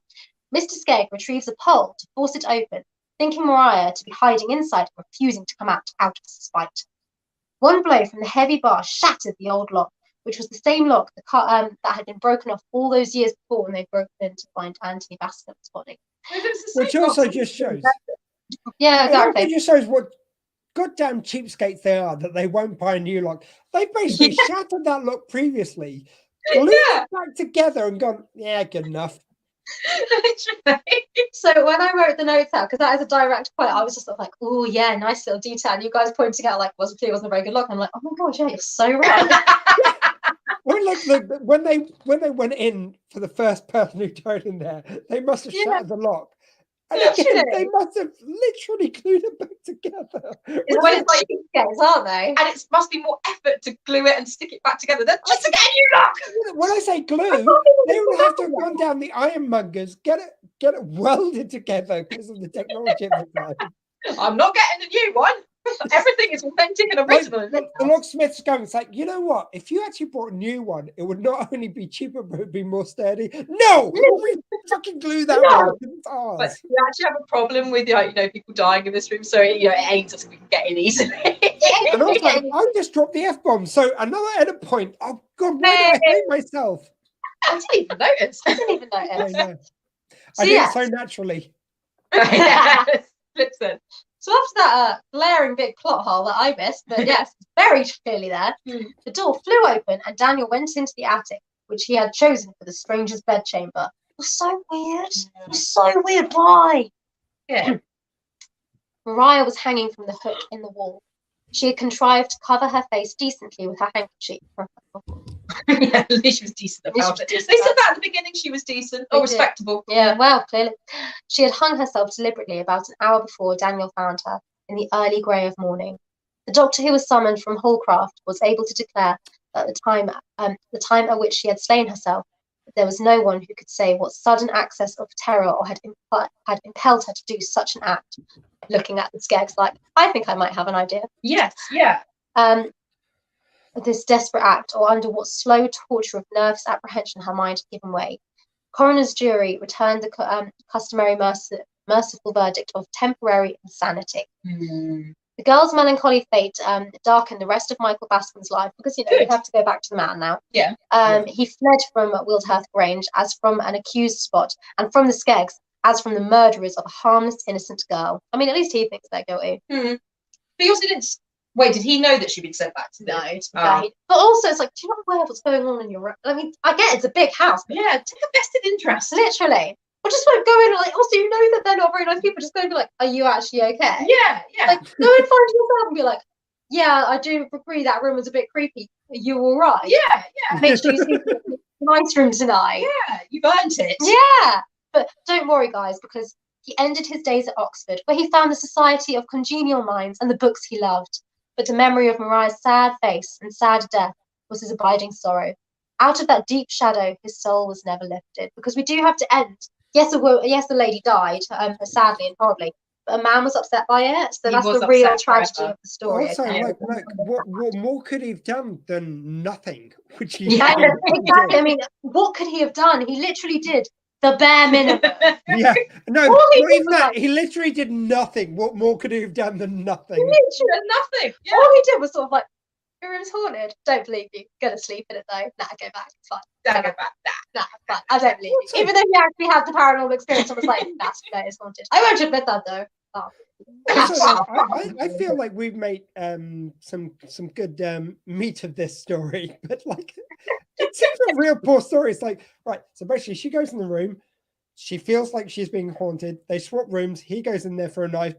S4: Mr. Skegg retrieves a pole to force it open, thinking Mariah to be hiding inside and refusing to come out of spite. One blow from the heavy bar shattered the old lock, which was the same lock that had been broken off all those years before when they broke in to find Anthony Bascott's body.
S2: Which also just shows.
S4: Yeah,
S2: It also
S4: exactly.
S2: just shows what goddamn cheapskates they are that they won't buy a new lock. They basically shattered that lock previously, glued it back together, and gone, yeah, good enough.
S4: So when I wrote the notes out, because that is a direct quote, I was just sort of like, oh yeah, nice little detail. And you guys pointing out like wasn't a very good look. And I'm like, oh my gosh, yeah, you're so right.
S2: Well, look, when they went in for the first person who died in there, they must have shattered the lock. And again, they must have literally glued it back together.
S3: When it's like,
S4: Cheapskates, aren't they?
S3: and it must be more effort to glue it and stick it back together than just to get a new lock.
S2: When I say glue, they would have to have gone down the ironmongers, get it welded together because of the technology at the time.
S3: I'm not getting a new one. Everything is authentic and
S2: Like,
S3: original. in
S2: the
S3: this house.
S2: locksmith's going, it's like, you know what? If you actually brought a new one, it would not only be cheaper, but it would be more sturdy. No! We fucking glue that
S3: No!
S2: one. It's
S3: But
S2: ours.
S3: we actually have a problem with people dying in this room, so it aids us if we can get in easily.
S2: And also, I just dropped the F-bomb. So another edit point. Oh, God, why do I hate myself?
S3: I didn't even notice.
S4: I didn't even
S2: I
S4: notice.
S2: know.
S4: So
S2: I do
S4: yeah.
S2: it so naturally.
S3: Yes. Listen.
S4: So after that glaring big plot hole that I missed, but yes, very clearly there, the door flew open and Daniel went into the attic, which he had chosen for the stranger's bedchamber. It was so weird. It was so weird. Why?
S3: Yeah.
S4: Mariah was hanging from the hook in the wall. She had contrived to cover her face decently with her handkerchief.
S3: Yeah, at least she was decent about it. They said that at the beginning, she was decent.
S4: They
S3: Oh,
S4: did.
S3: respectable.
S4: Yeah, well, clearly. She had hung herself deliberately about an hour before Daniel found her in the early grey of morning. The doctor who was summoned from Hallcraft was able to declare that the time at which she had slain herself, that there was no one who could say what sudden access of terror or had impelled her to do such an act. Looking at the Skeggs, like, I think I might have an idea.
S3: Yes, yeah.
S4: This desperate act, or under what slow torture of nervous apprehension her mind had given way. Coroner's jury returned the customary merciful verdict of temporary insanity. The girl's melancholy fate darkened the rest of Michael Baskin's life because, we have to go back to the man now.
S3: Yeah.
S4: He fled from Wildhearth Grange as from an accused spot, and from the Skeggs as from the murderers of a harmless, innocent girl. I mean, at least he thinks they're guilty.
S3: But he also didn't. Wait, did he know that she'd been sent back to them?
S4: No. But also, it's like, do you not aware of what's going on in your room? I mean, I get it's a big house, but
S3: Yeah, take a vested interest.
S4: literally. Or just like go in and like, also you know that they're not very nice people, just go and be like, are you actually okay?
S3: Yeah, yeah.
S4: Like, go and find yourself and be like, yeah, I do agree that room was a bit creepy. Are you all right?
S3: Yeah, yeah.
S4: Make sure you sleep in a nice room tonight.
S3: Yeah, you've earned it.
S4: Yeah. But don't worry, guys, because he ended his days at Oxford, where he found the society of congenial minds and the books he loved. But the memory of Mariah's sad face and sad death was his abiding sorrow. Out of that deep shadow, his soul was never lifted. Because we do have to end. Yes, the lady died, sadly and horribly, but a man was upset by it. So that's the real tragedy of the story.
S2: Also,
S4: okay?
S2: like, what more could he have done than nothing? Which he
S4: Exactly. I mean, what could he have done? He literally did the bare minimum.
S2: Yeah, no,
S4: All he
S2: not
S4: did
S2: even
S4: was
S2: that.
S4: like-
S2: He literally did nothing. What more could he have done than nothing?
S3: Literally nothing. Yeah.
S4: All he did was sort of like, your room's haunted. Don't believe you. Gonna sleep in it though. Nah, go back. It's fine.
S3: Don't go back.
S4: Nah, fine. I don't believe you. Even though he actually had the paranormal experience, I was like, that's no, it's haunted. I won't admit that though. Oh.
S2: Also, I feel like we've made some good meat of this story, but like it seems a real poor story. It's like, right, so basically she goes in the room, she feels like she's being haunted, they swap rooms, he goes in there for a knife,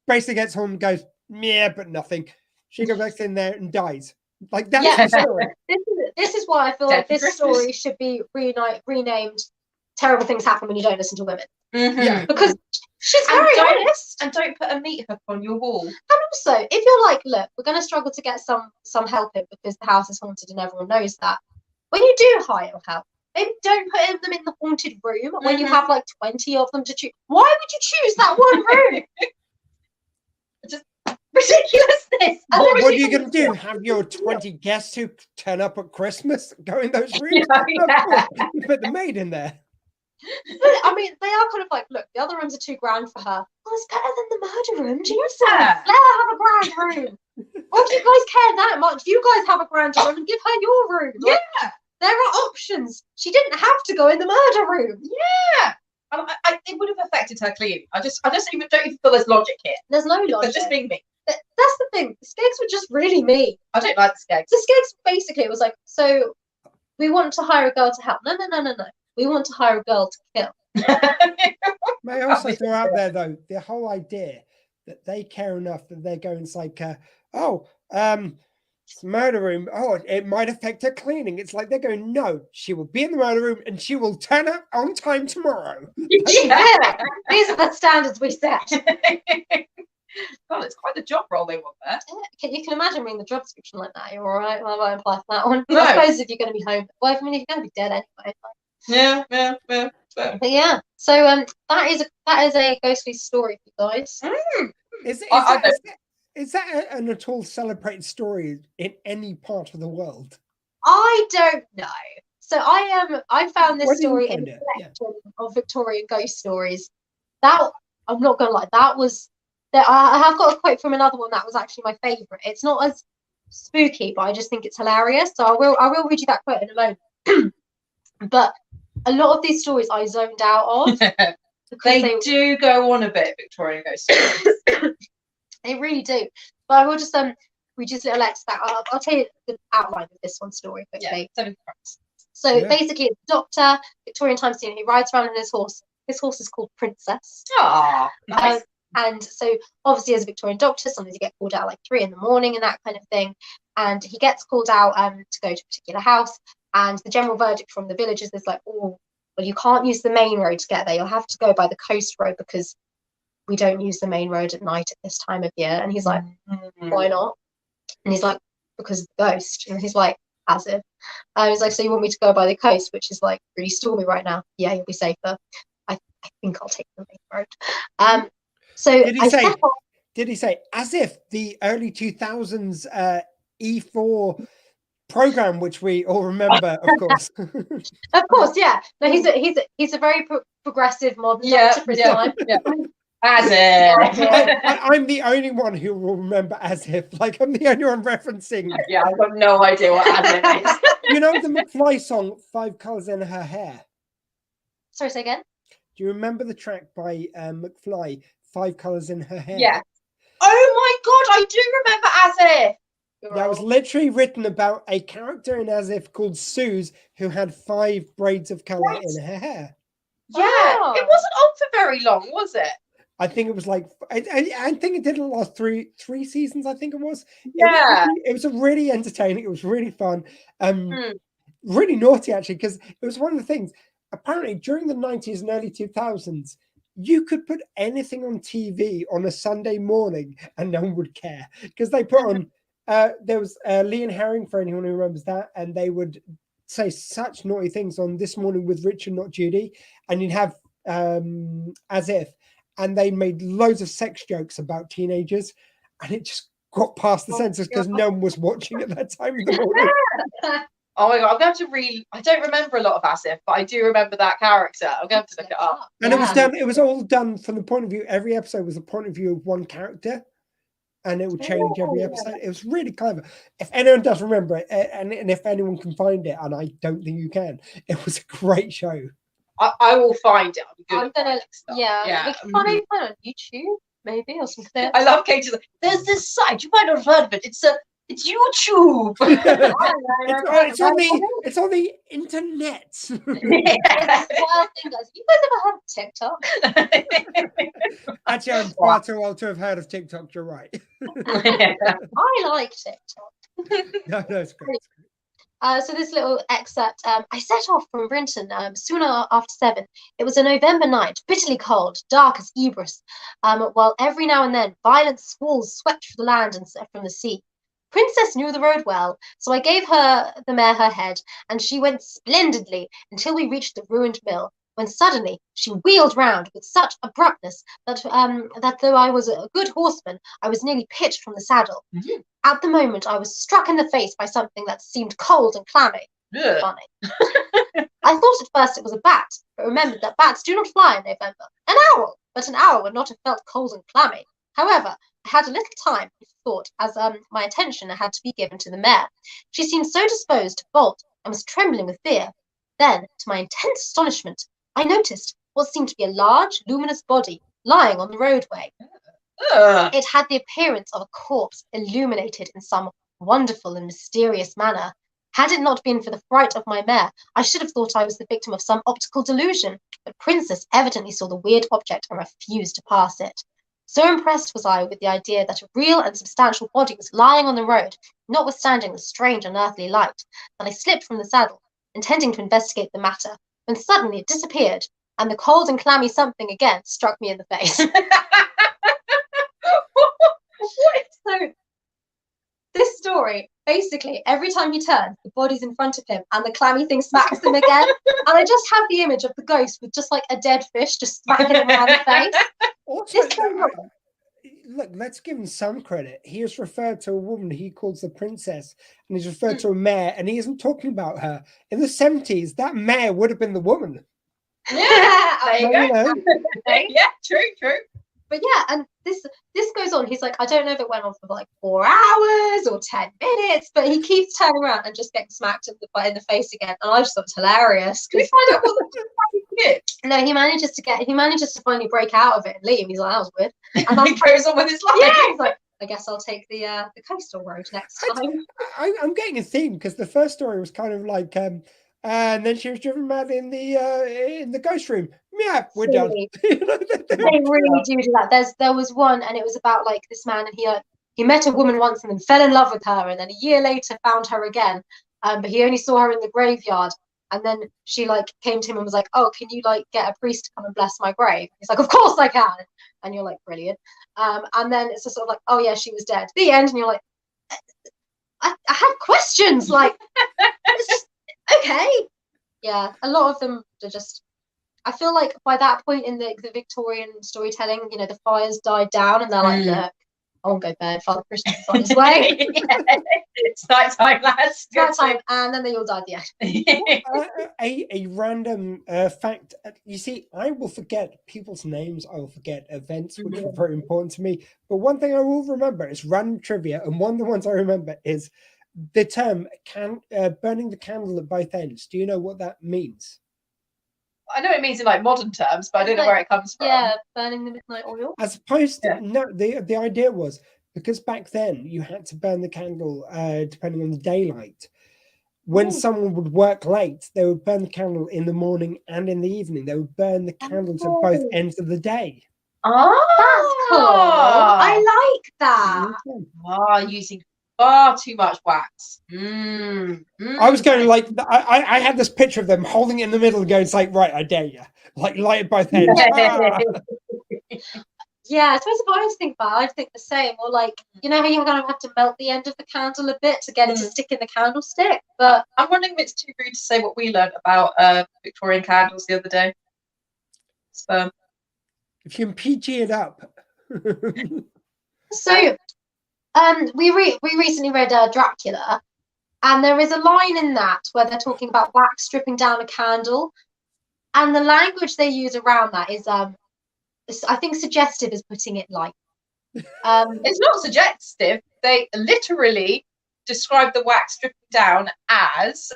S2: basically gets home and goes, yeah, but nothing. She goes back in there and dies. Like that's the story.
S4: This is why I feel like this story should be renamed Terrible Things Happen When You Don't Listen to Women.
S2: Yeah.
S4: Because she's very honest.
S3: And don't put a meat hook on your wall.
S4: And also, if you're like, look, we're going to struggle to get some help in because the house is haunted and everyone knows that. When you do hire help, maybe don't put them in the haunted room when you have like 20 of them to choose. Why would you choose that one room?
S3: Just ridiculously.
S2: What are you going to do? Have your 20 guests who turn up at Christmas go in those rooms? You put the maid in there.
S4: But, I mean, they are kind of like, look, the other rooms are $2,000 for her. Oh, it's better than the murder room. Jesus, let her have a grand room. Or if you guys care that much, you guys have a grand room and give her your room. Like,
S3: Yeah.
S4: There are options. She didn't have to go in the murder room.
S3: Yeah. It would have affected her clearly. I just don't even feel there's logic here.
S4: There's no logic.
S3: They're just being mean.
S4: That's the thing. The Skeggs were just really mean.
S3: I don't like the Skeggs.
S4: The Skeggs basically was like, so we want to hire a girl to help. No. We want to hire a girl to kill.
S2: May I also throw out there though the whole idea that they care enough that they're going like, it's a murder room. Oh, it might affect her cleaning. It's like they're going, no, she will be in the murder room and she will turn up on time tomorrow.
S4: Yeah. These are the standards we set.
S3: God, it's quite the job role they want there.
S4: You can imagine reading the job description like that. You're all right. Well, I won't apply for that one.
S3: No.
S4: I suppose if you're going to be home. Well, I mean, if you're going to be dead anyway.
S3: Yeah.
S4: But yeah, so that is a ghostly story for you guys.
S2: Is Is that an at all celebrated story in any part of the world?
S4: I don't know. So I found
S2: Where
S4: this
S2: did you
S4: story in
S2: find
S4: a
S2: it? Yeah.
S4: collection of Victorian ghost stories. That I'm not gonna lie, that was that I have got a quote from another one that was actually my favourite. It's not as spooky, but I just think it's hilarious. So I will read you that quote in a moment. But a lot of these stories I zoned out of because
S3: They do go on a bit, Victorian ghost stories.
S4: they really do. But I will just read you a little extract. I'll tell you the outline of this one story quickly.
S3: Yeah,
S4: So
S2: Yeah.
S4: basically, it's a doctor, Victorian time scene, who rides around on his horse. His horse is called Princess.
S3: Ah, nice.
S4: And so, obviously, as a Victorian doctor, sometimes you get called out like 3 a.m. and that kind of thing. And he gets called out to go to a particular house. And the general verdict from the villagers is like, oh, well, you can't use the main road to get there. You'll have to go by the coast road because we don't use the main road at night at this time of year. And he's like, why not? And he's like, because of the ghost. And he's like, as if. He's like, so you want me to go by the coast, which is like really stormy right now? Yeah, you'll be safer. I think I'll take the main road. So
S2: did he say, as if the early 2000s E4 program, which we all remember, of course.
S4: Of course, yeah. No, he's a very progressive modern doctor for his time.
S3: Yeah. As if.
S2: I'm the only one who will remember as if. Like, I'm the only one referencing.
S3: Yeah, I've got no idea what as if is.
S2: You know the McFly song, 5 Colours in Her Hair?
S4: Sorry, say again?
S2: Do you remember the track by McFly, 5 Colours in Her Hair?
S3: Yeah. Oh my God, I do remember as if.
S2: That was literally written about a character in As If called Suze who had 5 braids of colour in her hair.
S3: Yeah, it wasn't on for very long, was it?
S2: I think it was like, I think it didn't last three seasons, I think it was.
S3: Yeah.
S2: It was a really entertaining, it was really fun. Really naughty, actually, because it was one of the things, apparently during the 90s and early 2000s, you could put anything on TV on a Sunday morning and no one would care. Because they put on, there was Lee and Herring, for anyone who remembers that, and they would say such naughty things on This Morning with Richard, Not Judy, and you'd have As If, and they made loads of sex jokes about teenagers, and it just got past the censors because no one was watching at that time of the morning.
S3: Oh my God, I'm going to have to I don't remember a lot of As If, but I do remember that character. I'm going to have to look it up.
S2: And it was all done from the point of view, every episode was the point of view of one character, and it would change every episode. It was really clever. If anyone does remember it, and if anyone can find it, and I don't think you can, it was a great show.
S3: I will find it.
S4: I'm gonna, we can find it on YouTube, maybe, or something.
S3: I love Katie's like, there's this site, you might not have heard of it. It's YouTube.
S2: It's on the internet.
S4: Wild thing, guys. You guys ever heard of TikTok?
S2: Actually, I'm far too old to have heard of TikTok. You're right.
S4: I like TikTok.
S2: No, it's great.
S4: So this little excerpt, I set off from Brinton soon after 7. It was a November night, bitterly cold, dark as Erebus, while every now and then violent squalls swept through the land and from the sea. Princess knew the road well, so I gave the mare her head, and she went splendidly until we reached the ruined mill, when suddenly she wheeled round with such abruptness that though I was a good horseman, I was nearly pitched from the saddle.
S3: Mm-hmm.
S4: At the moment, I was struck in the face by something that seemed cold and clammy.
S3: Yeah.
S4: Funny. I thought at first it was a bat, but remembered that bats do not fly in November. An owl, but an owl would not have felt cold and clammy. However, I had a little time for thought, as my attention had to be given to the mare. She seemed so disposed to bolt and was trembling with fear. Then, to my intense astonishment, I noticed what seemed to be a large, luminous body lying on the roadway. It had the appearance of a corpse illuminated in some wonderful and mysterious manner. Had it not been for the fright of my mare, I should have thought I was the victim of some optical delusion, but Princess evidently saw the weird object and refused to pass it. So impressed was I with the idea that a real and substantial body was lying on the road, notwithstanding the strange unearthly light, that I slipped from the saddle, intending to investigate the matter, when suddenly it disappeared, and the cold and clammy something again struck me in the face. So, this story, basically, every time he turns, the body's in front of him, and the clammy thing smacks him again. And I just have the image of the ghost with just like a dead fish just smacking him around the face.
S2: Also, look, let's give him some credit. He is referred to a woman he calls the princess, and he's referred to a mare, and he isn't talking about her. In the 70s, that mare would have been the woman.
S3: Yeah, there you
S2: You
S3: go.
S2: know?
S3: Yeah, true.
S4: But yeah, and this goes on. He's like, I don't know if it went on for like 4 hours or 10 minutes, but he keeps turning around and just getting smacked in the face again. And I just thought it was hilarious.
S3: Can we find out what the did?
S4: No, he manages to finally break out of it and leave. He's like, that was weird. And
S3: He goes on with his life.
S4: yeah, he's like, I guess I'll take the coastal road next time.
S2: I'm getting a theme because the first story was kind of like, and then she was driven mad in the ghost room. Yeah, we're done.
S4: They really do that. There was one, and it was about like this man, and he met a woman once and then fell in love with her, and then a year later found her again, but he only saw her in the graveyard. And then she like came to him and was like, "Oh, can you like get a priest to come and bless my grave?" He's like, "Of course I can." And you're like, "Brilliant." And then it's just sort of like, "Oh yeah, she was dead." The end, and you're like, I had questions. Like, okay, yeah. A lot of them are just. I feel like by that point in the Victorian storytelling, you know, the fires died down, and they're like, "Look, I won't go to bed. Father Christmas is on his way."
S3: It's night time, lads.
S4: That time, and then they all died at the end.
S2: A random fact. You see, I will forget people's names. I will forget events which are very important to me. But one thing I will remember is random trivia, and one of the ones I remember is the term burning the candle at both ends. Do you know what that means?
S3: I know it means in like modern terms, but I don't know where it comes from.
S4: Yeah, burning the midnight oil.
S2: As opposed to no, the idea was because back then you had to burn the candle depending on the daylight. When someone would work late, they would burn the candle in the morning and in the evening. They would burn the candles at both ends of the day.
S3: Oh,
S4: that's cool. I like that.
S3: Using far too much wax.
S2: I was going like I had this picture of them holding it in the middle and going, it's like, right, I dare you. Like light at both ends.
S4: Yeah, I suppose if I was to think about it, I'd think the same. Or like, you know how you're going to have to melt the end of the candle a bit to get it to stick in the candlestick? But
S3: I'm wondering if it's too rude to say what we learned about Victorian candles the other day. So,
S2: if you can PG it up.
S4: So, we recently read Dracula, and there is a line in that where they're talking about wax stripping down a candle, and the language they use around that is I think suggestive is putting it light.
S3: It's not suggestive. They literally describe the wax stripping down as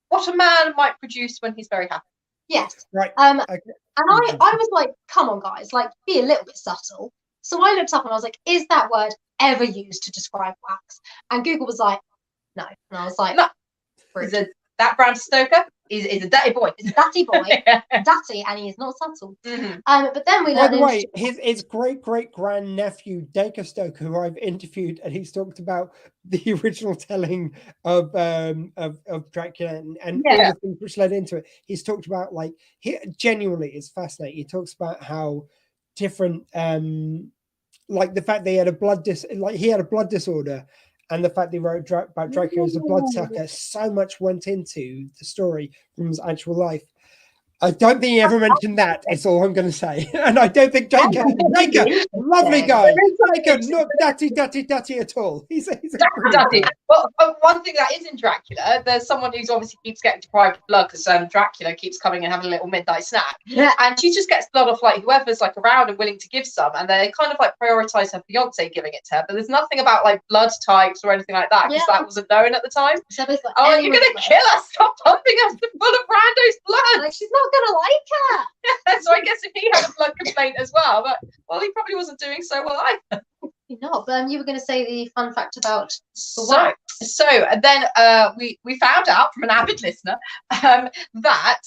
S3: what a man might produce when he's very happy.
S4: Yes.
S2: Right.
S4: And I was like, come on, guys, like be a little bit subtle. So I looked up and I was like, is that word ever used to describe wax? And Google was like, no. And I was like, no.
S3: That Bram Stoker is a dirty boy.
S4: He's a dirty boy, dirty, and he is not subtle. But then we learned.
S2: By the way, his great grandnephew Dacre Stoker, who I've interviewed, and he's talked about the original telling of Dracula and all the things which led into it. He's talked about he genuinely is fascinating. He talks about how different, like the fact that he had a blood disorder. And the fact they wrote about Dracula as a bloodsucker, so much went into the story from his actual life. I don't think he ever mentioned that. Is all I'm going to say. And I don't think Dacre, lovely guy, Dacre, not datty at all. He's a
S3: datty. Well, one thing that is in Dracula, there's someone who's obviously keeps getting deprived of blood because Dracula keeps coming and having a little midnight snack.
S4: Yeah.
S3: And she just gets blood off like whoever's like around and willing to give some, and they kind of like prioritize her fiance giving it to her. But there's nothing about like blood types or anything like that because that wasn't known at the time.
S4: So like,
S3: oh, you're gonna kill us! Stop pumping us full of randos blood.
S4: Like she's not gonna like her.
S3: So I guess if he had a blood complaint as well, but he probably wasn't doing so well either.
S4: Not, but you were going to say the fun fact about the
S3: wax. So then we found out from an avid listener that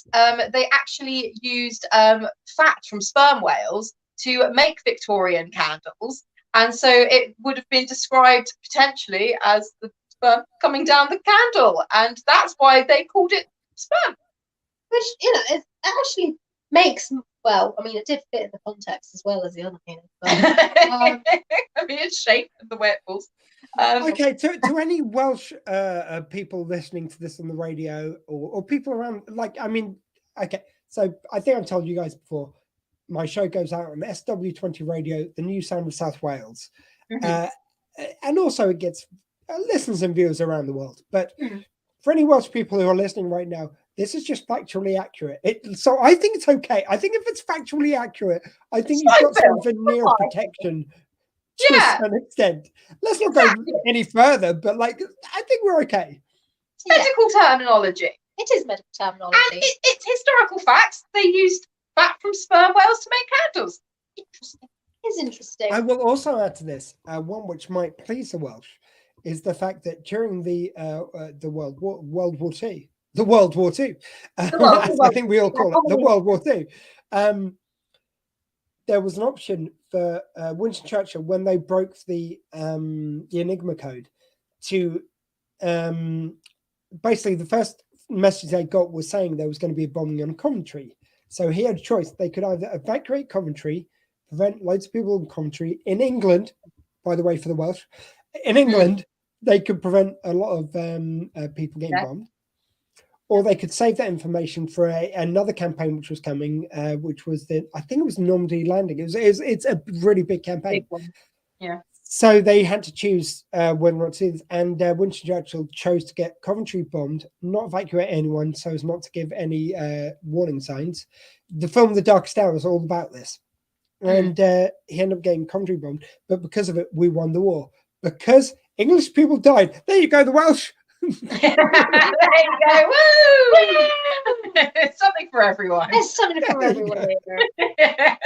S3: they actually used fat from sperm whales to make Victorian candles, and so it would have been described potentially as the sperm coming down the candle, and that's why they called it sperm.
S4: Which, it actually makes, well, I mean, it did fit in the context as well as the other penis. But,
S3: I mean, it's shaped the way it falls.
S2: Okay, to any Welsh people listening to this on the radio or people around, okay, so I think I've told you guys before, my show goes out on SW20 Radio, the new sound of South Wales. And also it gets listeners and viewers around the world. But for any Welsh people who are listening right now, this is just factually accurate. So I think it's okay. I think if it's factually accurate, I think you've got some veneer of protection to a certain extent. Let's not go any further, but like, I think we're okay.
S3: Medical terminology.
S4: It is medical terminology.
S3: And it's historical facts. They used fat from sperm whales to make candles.
S4: Interesting. It's interesting.
S2: I will also add to this, one which might please the Welsh, is the fact that during the World War II, I think we all call it the World War II, there was an option for Winston Churchill when they broke the Enigma code to basically the first message they got was saying there was going to be a bombing on Coventry. So he had a choice. They could either evacuate Coventry, prevent loads of people in Coventry. In England, by the way, for the Welsh, in England, they could prevent a lot of people getting bombed. Or they could save that information for another campaign which was coming, which was I think it was Normandy landing. It's a really big campaign.
S3: Big one. Yeah.
S2: So they had to choose whether or not to do this. And Winston Churchill chose to get Coventry bombed, not evacuate anyone, so as not to give any warning signs. The film The Darkest Hour is all about this. And he ended up getting Coventry bombed. But because of it, we won the war. Because English people died. There you go, the Welsh.
S3: There you go. Woo! It's something for everyone.
S4: There's something for everyone here.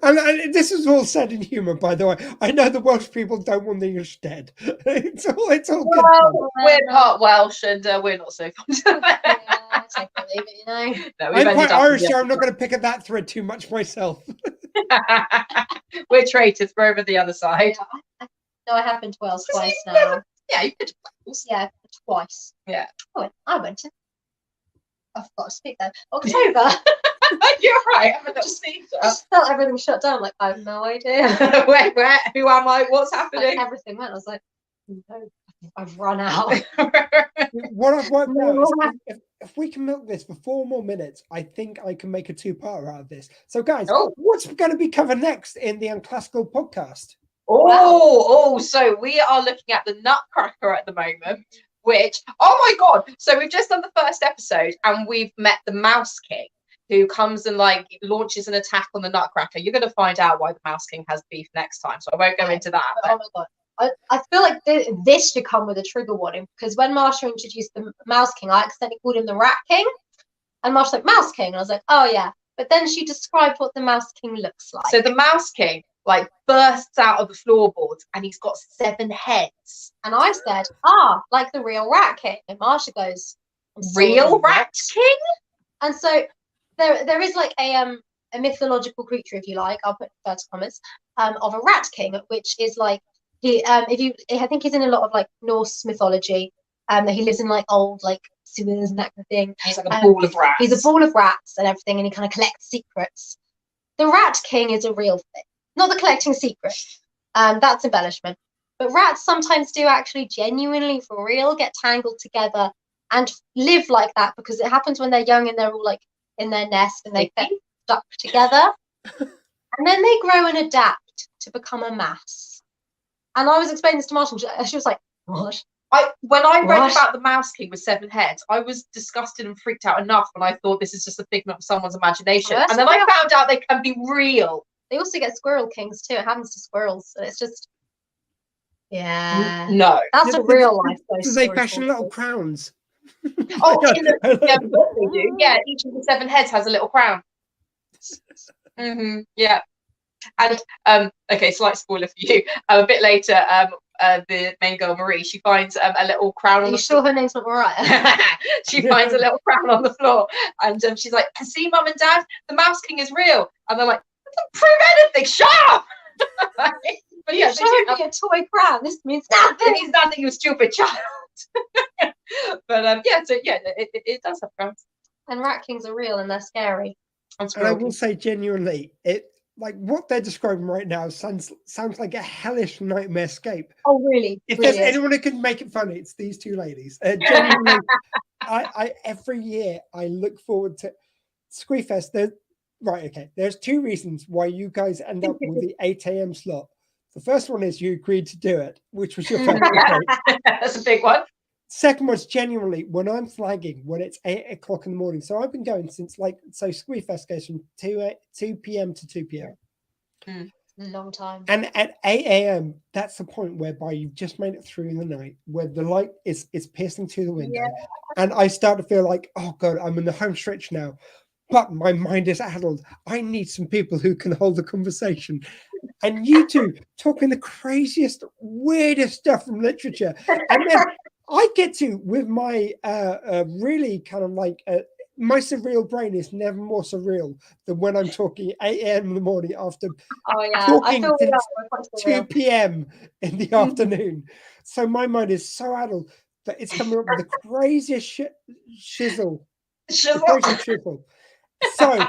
S2: And this is all said in humour, by the way. I know the Welsh people don't want the English dead. It's all good.
S3: Well, we're part Welsh and we're not so fond of it.
S4: Yeah, I can't believe it, you know.
S3: No,
S2: I'm quite Irish, so I'm not going to pick at that thread too much myself.
S3: We're traitors. We're over the other side.
S4: Yeah, I have been to Wales twice now.
S3: Yeah, you've been to Wales.
S4: Yeah, twice.
S3: Yeah.
S4: I went to. I forgot to speak then. October.
S3: You're right. I'm a just
S4: felt everything shut down. Like I have no idea.
S3: Where? Who am I? What's happening?
S4: Like, everything went. I was like, no, I've run out.
S2: What I've worked out is if we can milk this for 4 more minutes, I think I can make a 2-parter out of this. So, guys, what's going to be covered next in the Unclassical podcast?
S3: So we are looking at the Nutcracker at the moment, which, oh my God. So we've just done the first episode and we've met the Mouse King, who comes and like launches an attack on the Nutcracker. You're going to find out why the Mouse King has beef next time, so I won't go into that.
S4: Oh my God. I feel like this should come with a trigger warning, because when Marsha introduced the Mouse King, I accidentally called him the Rat King. And Marsha's like, Mouse King. And I was like, oh yeah. But then she described what the Mouse King looks like.
S3: So the Mouse King like bursts out of the floorboards and he's got 7 heads.
S4: And I said, like the real Rat King. And Marsha goes,
S3: real Rat King?
S4: And so there is like a mythological creature, if you like, I'll put inverted commas, of a Rat King, which is like I think he's in a lot of like Norse mythology, that he lives in like old like sewers and that kind of thing.
S3: He's like a ball of rats.
S4: He's a ball of rats and everything, and he kind of collects secrets. The Rat King is a real thing, not the collecting secrets. That's embellishment. But rats sometimes do actually genuinely, for real, get tangled together and live like that, because it happens when they're young and they're all like in their nest and they get stuck together. And then they grow and adapt to become a mass. And I was explaining this to Martin, and she was like, what?
S3: When I read about the Mouse King with 7 heads, I was disgusted and freaked out enough when I thought this is just a figment of someone's imagination. And then I found out they can be real.
S4: They also get squirrel kings too. It happens to squirrels. So it's just, yeah.
S3: No.
S4: That's a real life.
S2: Do they fashion little crowns?
S3: Oh, yeah, they do. Yeah, each of the 7 heads has a little crown. Yeah. And okay, slight spoiler for you. A bit later, the main girl Marie, she finds a little crown.
S4: Are you sure her name's not Mariah?
S3: She finds a little crown on the floor, and she's like, "See, Mum and Dad, the Mouse King is real." And they're like, "Doesn't prove anything. Shut up!" But yeah,
S4: showing me a toy crown. This means nothing.
S3: It means nothing, you stupid child. But it does have crowns.
S4: And Rat Kings are real and they're scary.
S2: And I will say genuinely, it like what they're describing right now sounds like a hellish nightmare-scape.
S4: Oh, really?
S2: If there's anyone who can make it funny, it's these 2 ladies. Genuinely, I every year I look forward to Squee Fest. right, okay. There's two reasons why you guys end up with the 8 a.m. slot. The first one is you agreed to do it, which was your first mistake.
S3: That's a big one.
S2: Second one's genuinely when I'm flagging when it's 8 o'clock in the morning. So I've been going since Squee Fest goes from 2 p.m. to 2 p.m.
S4: Long time.
S2: And at 8 a.m., that's the point whereby you've just made it through the night where the light is piercing through the window. Yeah. And I start to feel like, oh God, I'm in the home stretch now. But my mind is addled. I need some people who can hold the conversation. And you two talking the craziest, weirdest stuff from literature. And then I get to, with my really kind of like, my surreal brain is never more surreal than when I'm talking 8 a.m. in the morning after talking since 2 p.m. in the afternoon. So my mind is so addled that it's coming up with the craziest shizzle. So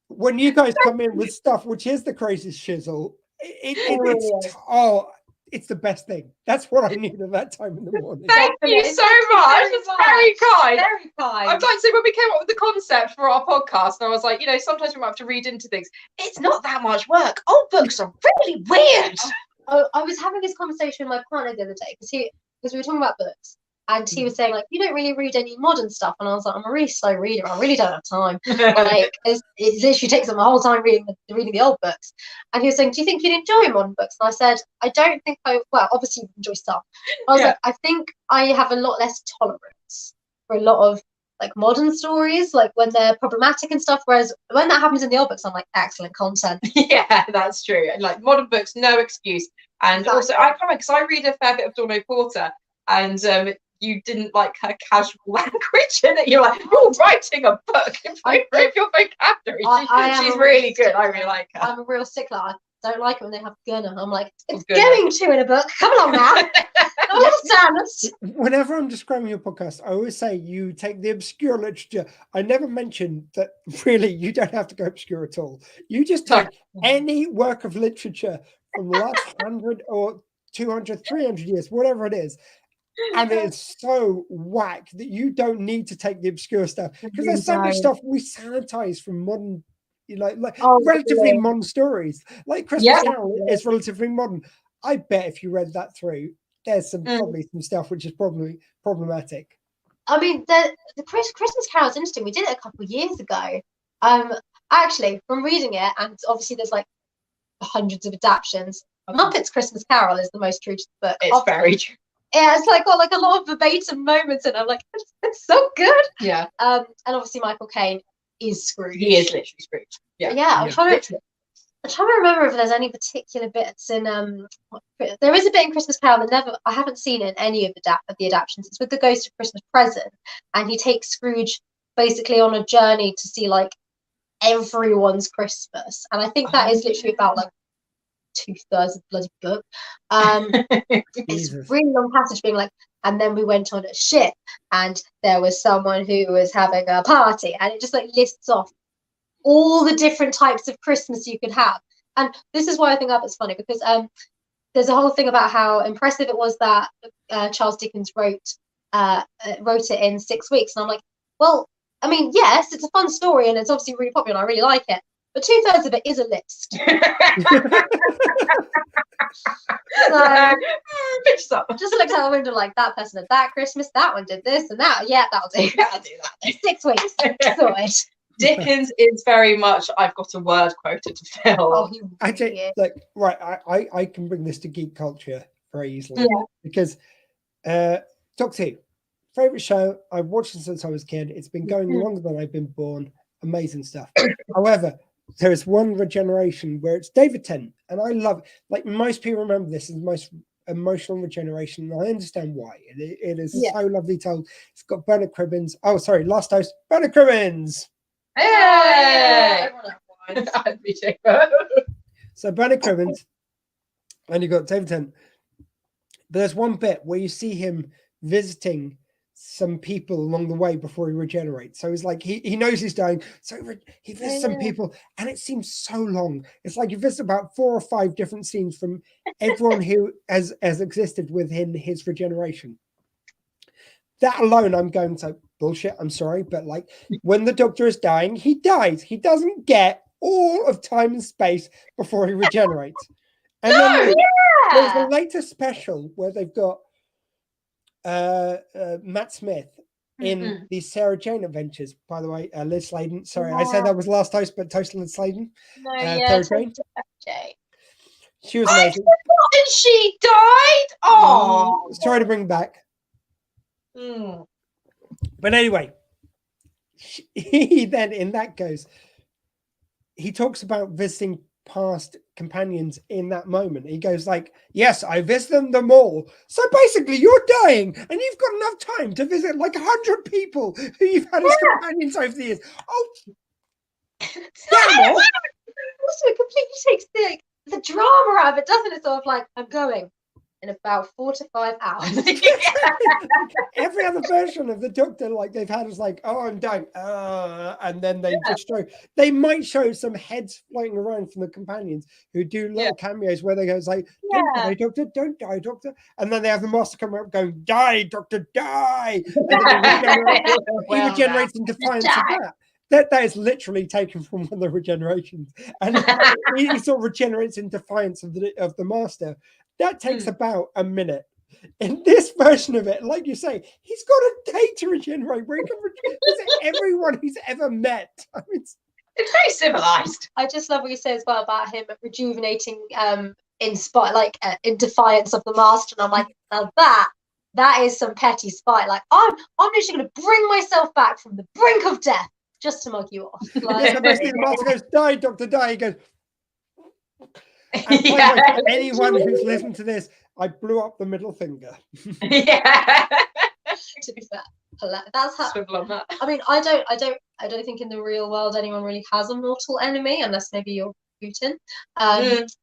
S2: when you guys come in with stuff which is the craziest shizzle, it's the best thing. That's what I need at that time in the morning.
S3: Thank you so much. It's very kind. Very kind. I'd like to say when we came up with the concept for our podcast, and I was like, sometimes we might have to read into things. It's not that much work. Old books are really weird.
S4: I was having this conversation with my partner the other day because we were talking about books. And he was saying, like, you don't really read any modern stuff. And I was like, I'm a really slow reader. I really don't have time. Like, it literally takes up my whole time reading the old books. And he was saying, do you think you'd enjoy modern books? And I said, I don't think obviously you enjoy stuff. I was like, I think I have a lot less tolerance for a lot of, like, modern stories, like, when they're problematic and stuff. Whereas when that happens in the old books, I'm like, excellent content.
S3: Yeah, that's true. And, like, modern books, no excuse. And also, I can't because I read a fair bit of Dawn Porter. And you didn't like her casual language, and you're like, you're writing a book. Improve your vocabulary. She's really good. I really like her.
S4: I'm a real stickler. I don't like it when they have Gunner. I'm like, it's going to in a book. Come along now. I understand.
S2: Whenever I'm describing your podcast, I always say you take the obscure literature. I never mention that really you don't have to go obscure at all. You just take any work of literature from the last 100 or 200, 300 years, whatever it is. And it's so whack that you don't need to take the obscure stuff because there's so much stuff we sanitize from modern, relatively modern stories. Like Christmas Carol is relatively modern. I bet if you read that through, there's probably some stuff which is probably problematic.
S4: I mean, the Christmas Carol is interesting. We did it a couple of years ago. Actually, from reading it, and obviously there's like hundreds of adaptations. Muppets Christmas Carol is the most true to the book.
S3: It's very true.
S4: Yeah, it's like got like a lot of verbatim moments, and I'm like, it's so good.
S3: Yeah.
S4: And obviously Michael Caine is Scrooge.
S3: He is literally Scrooge. Yeah.
S4: I'm trying to remember if there's any particular bits in there is a bit in Christmas Carol that I haven't seen in any of the adaptions. It's with the Ghost of Christmas Present, and he takes Scrooge basically on a journey to see like everyone's Christmas, and I think that is literally about like 2/3 of the bloody book. It's a really long passage being like, and then we went on a ship and there was someone who was having a party, and it just like lists off all the different types of Christmas you could have. And this is why I think that was funny, because there's a whole thing about how impressive it was that Charles Dickens wrote it in 6 weeks, and I'm like, well, I mean, yes, it's a fun story and it's obviously really popular and I really like it, but 2/3 of it is a list. So, just looked out the window like, that person had that Christmas, that one did this and that. Yeah, that'll do. I'll do that. 6 weeks. Sorted.
S3: Dickens is very much, I've got a word quota to fill.
S2: I can bring this to geek culture very easily. Because Doctor Who, favourite show, I've watched it since I was a kid. It's been going longer than I've been born. Amazing stuff. However, there is one regeneration where it's David Tennant, and I love, like most people remember this as the most emotional regeneration, and I understand why. It is so lovely told. It's got Bernard Cribbins. Oh, sorry, last host, Bernard Cribbins.
S3: Hey!
S2: So Bernard Cribbins, and you've got David Tennant. But there's one bit where you see him visiting some people along the way before he regenerates. So it's like he knows he's dying, so he visits some people, and it seems so long. It's like he visits about 4 or 5 different scenes from everyone who has existed within his regeneration. That alone, I'm going to, bullshit. I'm sorry, but like when the Doctor is dying, he dies. He doesn't get all of time and space before he regenerates. And then there's a later special where they've got Matt Smith in the Sarah Jane Adventures. By the way, Liz Sladen. Sorry, I said that was last host, but Toast Liz Sladen.
S4: No,
S2: Sarah Jane.
S4: Jane.
S2: She was amazing.
S3: And she died. Oh,
S2: Sorry to bring back. But anyway, he then in that goes. He talks about visiting past companions in that moment. He goes like, yes, I visited them all. So basically you're dying and you've got enough time to visit like 100 people who you've had as companions over the years. Oh,
S4: also it completely takes the drama out of it, doesn't it? Sort of like, I'm going in about 4 to 5 hours.
S2: Every other version of the Doctor, like they've had, is like, oh, I'm dying, and then they just show. They might show some heads floating around from the companions who do little cameos where they go, it's like, don't die, Doctor, don't die, Doctor, and then they have the Master come up going, die, Doctor, die, and then he regenerates in defiance of that. That is literally taken from one of the regenerations, and he sort of regenerates in defiance of the Master. That takes about a minute. In this version of it, like you say, he's got a day to regenerate. Where he can visit everyone he's ever met. I mean,
S3: it's very civilized.
S4: I just love what you say as well about him rejuvenating in defiance of the Master. And I'm like, now that is some petty spite. Like, I'm literally going to bring myself back from the brink of death just to mug you off. Like,
S2: so basically the Master goes, die, Doctor, die. He goes, and by the way, for anyone who's listened to this, I blew up the middle finger.
S4: To be fair, that's how. I mean, I don't think in the real world anyone really has a mortal enemy unless maybe you're Putin,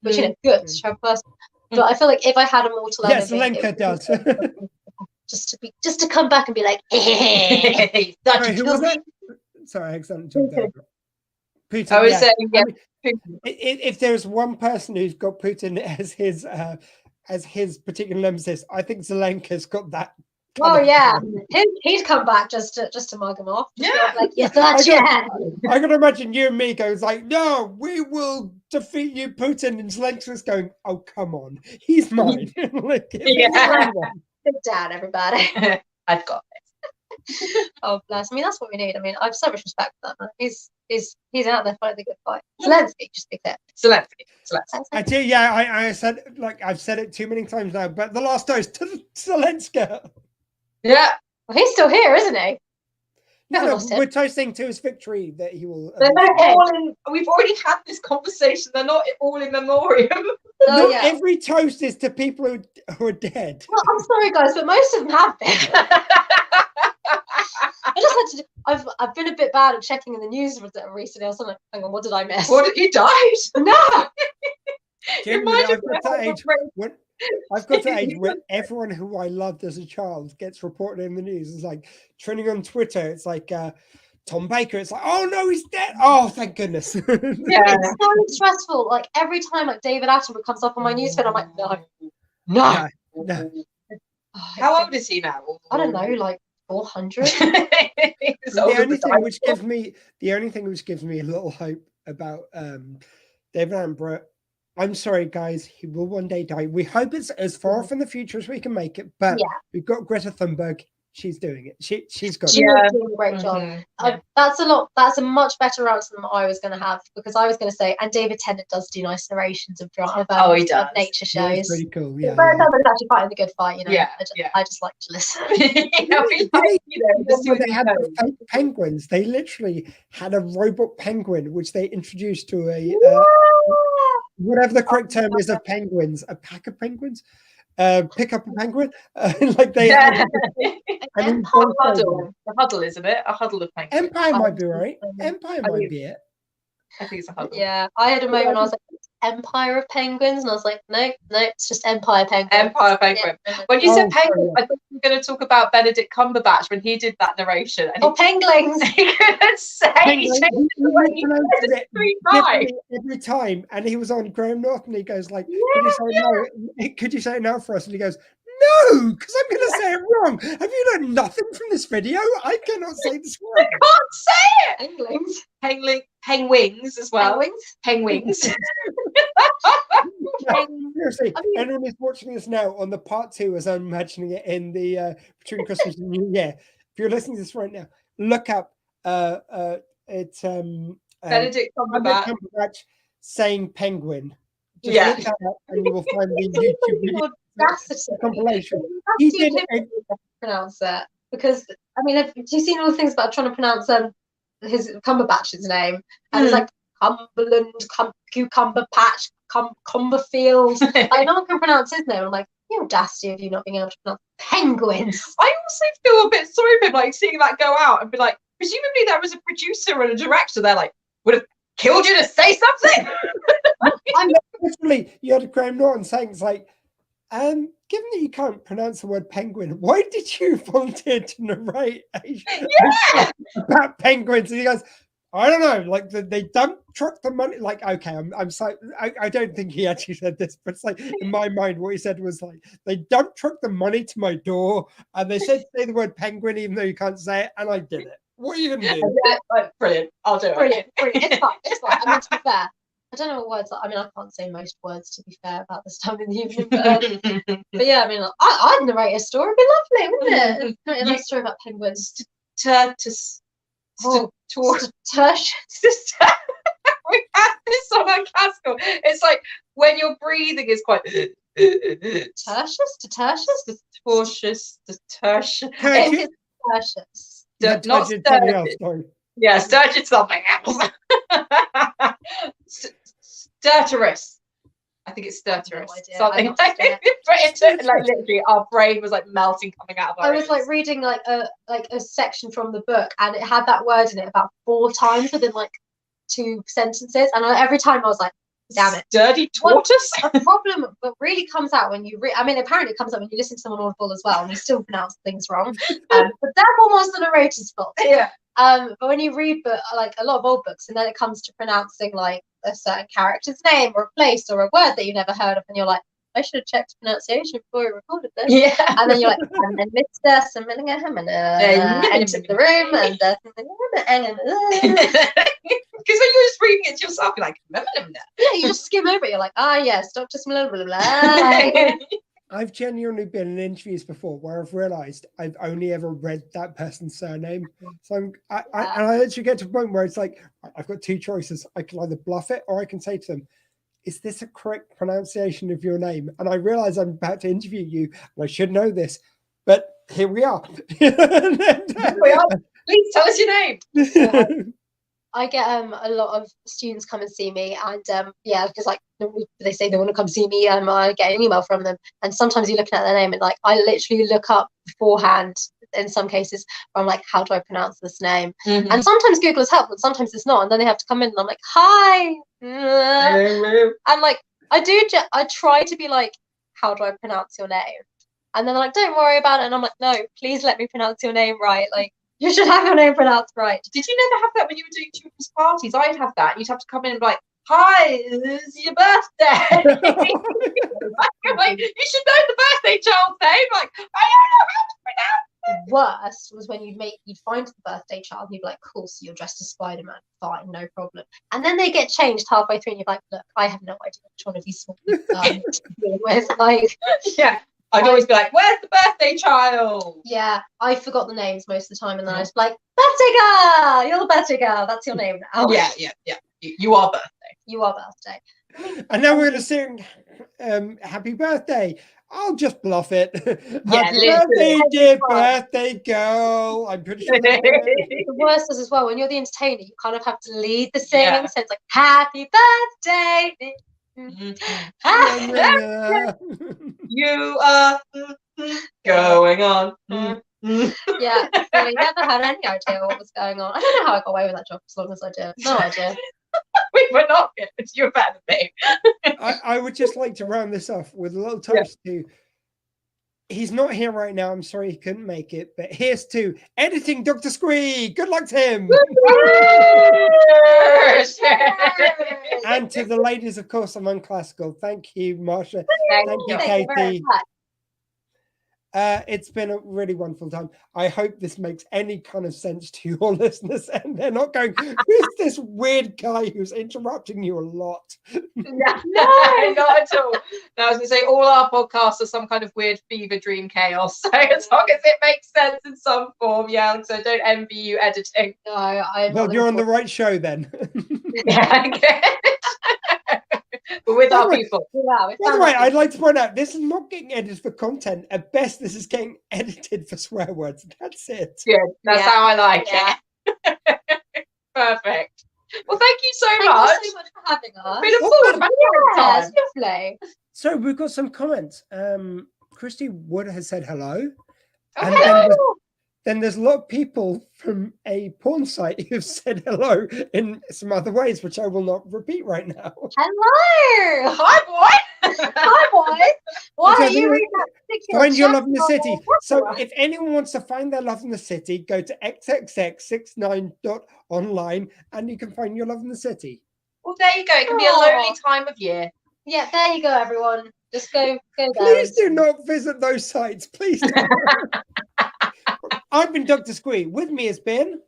S4: which good, strong person. But I feel like if I had a mortal enemy,
S2: Zelenka does.
S4: just to come back and be like,
S2: sorry, who was that? Sorry, I accidentally jumped over. Putin.
S3: I was saying,
S2: I mean, if there's one person who's got Putin as his particular nemesis, I think Zelenka's got that.
S4: Oh yeah, he'd come back just to mug him off. Like, yes, that's I
S2: can imagine you and me goes like, no, we will defeat you, Putin, and Zelenka's going, oh come on, he's mine. Like,
S4: sit down, everybody.
S3: I've got it.
S4: Oh bless! I mean, that's what we need. I mean, I have so much respect for that man. He's out there fighting the good fight. Zelensky, just be clear.
S3: Zelensky.
S2: I do. Yeah, I said, like, I've said it too many times now, but the last toast to Zelensky.
S3: Yeah.
S4: Well, he's still here, isn't he?
S2: No, we're toasting to his victory that he will.
S3: They're not all in. We've already had this conversation. They're not all in memoriam.
S2: Not every toast is to people who are dead.
S4: Well, I'm sorry, guys, but most of them have been. I just had to. I've been a bit bad at checking in the news recently. I was like, hang on, what did I miss?
S3: What, he died?
S4: No.
S2: I've got to age where everyone who I loved as a child gets reported in the news. It's like trending on Twitter. It's like Tom Baker. It's like, oh no, he's dead. Oh, thank goodness.
S4: Yeah, it's so stressful. Like every time, like David Attenborough comes up on my newsfeed, I'm like, no.
S3: How old is he now?
S4: I don't know, like 400.
S2: The only thing which gives me a little hope about David Attenborough. I'm sorry, guys. He will one day die. We hope it's as far off in the future as we can make it. But we've got Greta Thunberg. She's doing it. She's got it.
S4: She's doing a great job. That's a much better answer than I was going to have, because I was going to say, and David Tennant does do nice narrations of nature shows.
S2: That's pretty cool. Yeah.
S4: But it's actually fighting the good fight, you know. I just like to listen.
S2: They had the fake penguins. They literally had a robot penguin, which they introduced to a whatever the correct term is of penguins, a pack of penguins. Pick up a penguin, like they.
S3: The huddle, isn't it? A huddle of penguins.
S2: Empire might be right. Empire might be it.
S3: I think it's a huddle.
S4: Yeah, I had a moment. I was like, Empire of Penguins, and I was like, no, it's just Empire Penguin.
S3: Empire Penguin. Yeah. When you said penguin, I thought we were going to talk about Benedict Cumberbatch when he did that narration. And
S4: penguins.
S3: He couldn't say
S2: it 3 times every time, and he was on Graham Norton. He goes like, could you say it now for us? And he goes, No, because I'm going to say it wrong. Have you learned nothing from this video? I cannot say this
S3: I
S2: word.
S3: can't say
S4: Penguins.
S3: Penguins as well.
S4: Penguins.
S3: Penguins.
S2: Seriously,
S4: I mean-
S2: anyone who's watching this now on the part 2, as I'm imagining it in the between Christmas and New Year, if you're listening to this right now, look up it's
S3: Benedict Cumberbatch.
S2: Cumberbatch saying penguin. Just
S3: Yeah.
S2: look that up and you will find the YouTube video
S4: Audacity.
S2: compilation.
S4: He
S2: He did
S4: pronounce that because I mean, have you seen all the things about trying to pronounce his Cumberbatch's name? And it's like Cumberland, Cucumber Patch, Cumberfield. Like no one can pronounce his name. I'm like, the audacity of you not being able to pronounce penguins.
S3: I also feel a bit sorry for him, like seeing that go out and be like, presumably there was a producer and a director there, like, would have killed you to say something.
S2: Literally, you had Graham Norton saying, it's like, given that you can't pronounce the word penguin, why did you volunteer to narrate about penguins? And he goes, I don't know, like they dump truck the money. Like, okay, I'm sorry, I don't think he actually said this, but it's like in my mind, what he said was like, they dump truck the money to my door, and they said say the word penguin even though you can't say it, and I did it. What are you gonna do?
S3: Brilliant. I'll do it.
S4: Brilliant. It's fine. It's fine. I mean, to be fair, I don't know what words. I mean, I can't say most words to be fair about this time in the evening. But yeah, I mean, I'd narrate a story. It'd be lovely, wouldn't it? Narrate a nice story about penguins.
S3: Tertius.
S4: Tertius.
S3: We have this on Unclassical. It's like when your breathing is quite
S4: Tertius to tertius.
S3: Tortious, the tertius.
S4: Tertius.
S3: Not sturgeon. Yeah, sturgeon something else. Stertorous. I think it's stertorous.
S4: No
S3: something like it. Like literally, our brain was like melting coming out of our
S4: I was like reading like a section from the book, and it had that word in it about 4 times within like 2 sentences, and every time I was like, damn it.
S3: Sturdy tortoise.
S4: A problem that really comes out when you I mean, apparently it comes out when you listen to someone audible as well, and you still pronounce things wrong. But that one was the narrator's fault.
S3: Yeah.
S4: But when you read like a lot of old books, and then it comes to pronouncing like a certain character's name or a place or a word that you've never heard of, and you're like, I should have checked pronunciation before we recorded this.
S3: Yeah.
S4: And then you're like, and then Mr. Simillingham entered the room, and
S3: because when you're just reading it to yourself, you're like, remember them there.
S4: yeah, you just skim over it. You're like, ah, yes, Dr. Simillingham.
S2: I've genuinely been in interviews before where I've realized I've only ever read that person's surname. So I actually get to a point where it's like, I've got 2 choices. I can either bluff it or I can say to them, is this a correct pronunciation of your name? And I realize I'm about to interview you and I should know this, but here we are.
S3: We are. Please tell us your name.
S4: I get a lot of students come and see me, and yeah, because like they say they want to come see me, I get an email from them, and sometimes you're looking at their name and like I literally look up beforehand in some cases. I'm like, how do I pronounce this name? And sometimes Google is helpful, sometimes it's not, and then they have to come in and I'm like, hi, and like I try to be like, how do I pronounce your name? And then they're like, don't worry about it, and I'm like, no, please let me pronounce your name right, like. You should have your name pronounced right.
S3: Did you never have that when you were doing children's parties? I'd have that. You'd have to come in and be like, hi, it's your birthday. Like, you should know the birthday child's name. Like, I don't know how to pronounce it.
S4: Worst was when you'd find the birthday child and you'd be like, cool, so you're dressed as Spider-Man. Fine, no problem. And then they get changed halfway through and you're like, look, I have no idea which one of these small people with. Like,
S3: yeah. I'd always be like, where's the birthday child?
S4: Yeah, I forgot the names most of the time, and then I was like, birthday girl! You're the birthday girl. That's your name now.
S3: Yeah. You are birthday.
S4: You are birthday.
S2: And now we're going to sing happy birthday. I'll just bluff it. Happy birthday, dear birthday girl. I'm pretty sure.
S4: The worst is as well, when you're the entertainer, you kind of have to lead the singing.
S3: Yeah.
S4: So it's like, happy birthday.
S3: You are going on.
S4: Yeah, I never had any idea what was going on. I don't know how I got away with that job as long as I did. No idea.
S3: We were not good. You're better than me.
S2: I would just like to round this off with a little toast to. He's not here right now. I'm sorry he couldn't make it, but here's to editing Dr. Squee. Good luck to him. And to the ladies, of course, of Unclassical. Thank you, Marsha. Thank you, Katie. It's been a really wonderful time. I hope this makes any kind of sense to your listeners, and they're not going, "Who's this weird guy who's interrupting you a lot?"
S3: No,
S4: No.
S3: not at all. No, I was going to say all our podcasts are some kind of weird fever dream chaos. So as long as it makes sense in some form, yeah. So don't envy you editing.
S4: No, I'm
S2: Well,
S4: not
S2: you're
S4: gonna
S2: on the
S4: fall-
S2: right show then.
S3: Yeah, good. We're with our
S2: Alright.
S3: people.
S4: Yeah, we
S2: By the
S4: found
S2: way,
S4: out
S2: I'd like to point out this is not getting edited for content. At best, this is getting edited for swear words. That's it.
S3: Good. That's
S4: Yeah.
S3: how I like
S4: Yeah.
S3: it. Perfect. Well, thank you so
S4: Thank
S3: much.
S4: you so much for having us.
S3: It's been a
S2: Well,
S3: full
S2: thank
S4: Yeah,
S3: time.
S4: it's lovely.
S2: So we've got some comments. Christy Wood has said hello.
S3: Oh,
S2: And
S3: hello.
S2: then there's a lot of people from a porn site who've said hello in some other ways, which I will not repeat right now.
S4: Hello.
S3: Hi, boy.
S4: Hi, boy. Why
S2: Which I
S4: are you
S2: think
S4: reading that particular
S2: Find your
S4: chat
S2: love in the
S4: bubble?
S2: city. So if anyone wants to find their love in the city, go to xxx69.online and you can find your love in the city.
S3: Well, there you go. It can be a lonely time of year.
S4: Yeah, there you go, everyone. Just go there.
S2: Please do not visit those sites. Please don't. I've been Dr. Squee. With me has been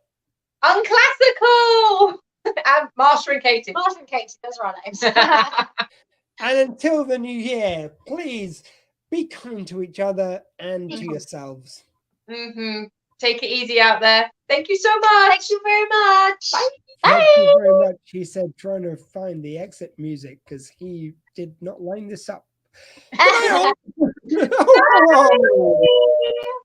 S3: Unclassical. And Marsha and Katie.
S4: Martin and Katie, those are our names.
S2: and until the new year, please be kind to each other and to yourselves.
S3: Take it easy out there. Thank you so much.
S4: Thank you very much.
S3: Bye.
S2: Thank you very much. He said trying to find the exit music because he did not line this up. Bye all. Oh.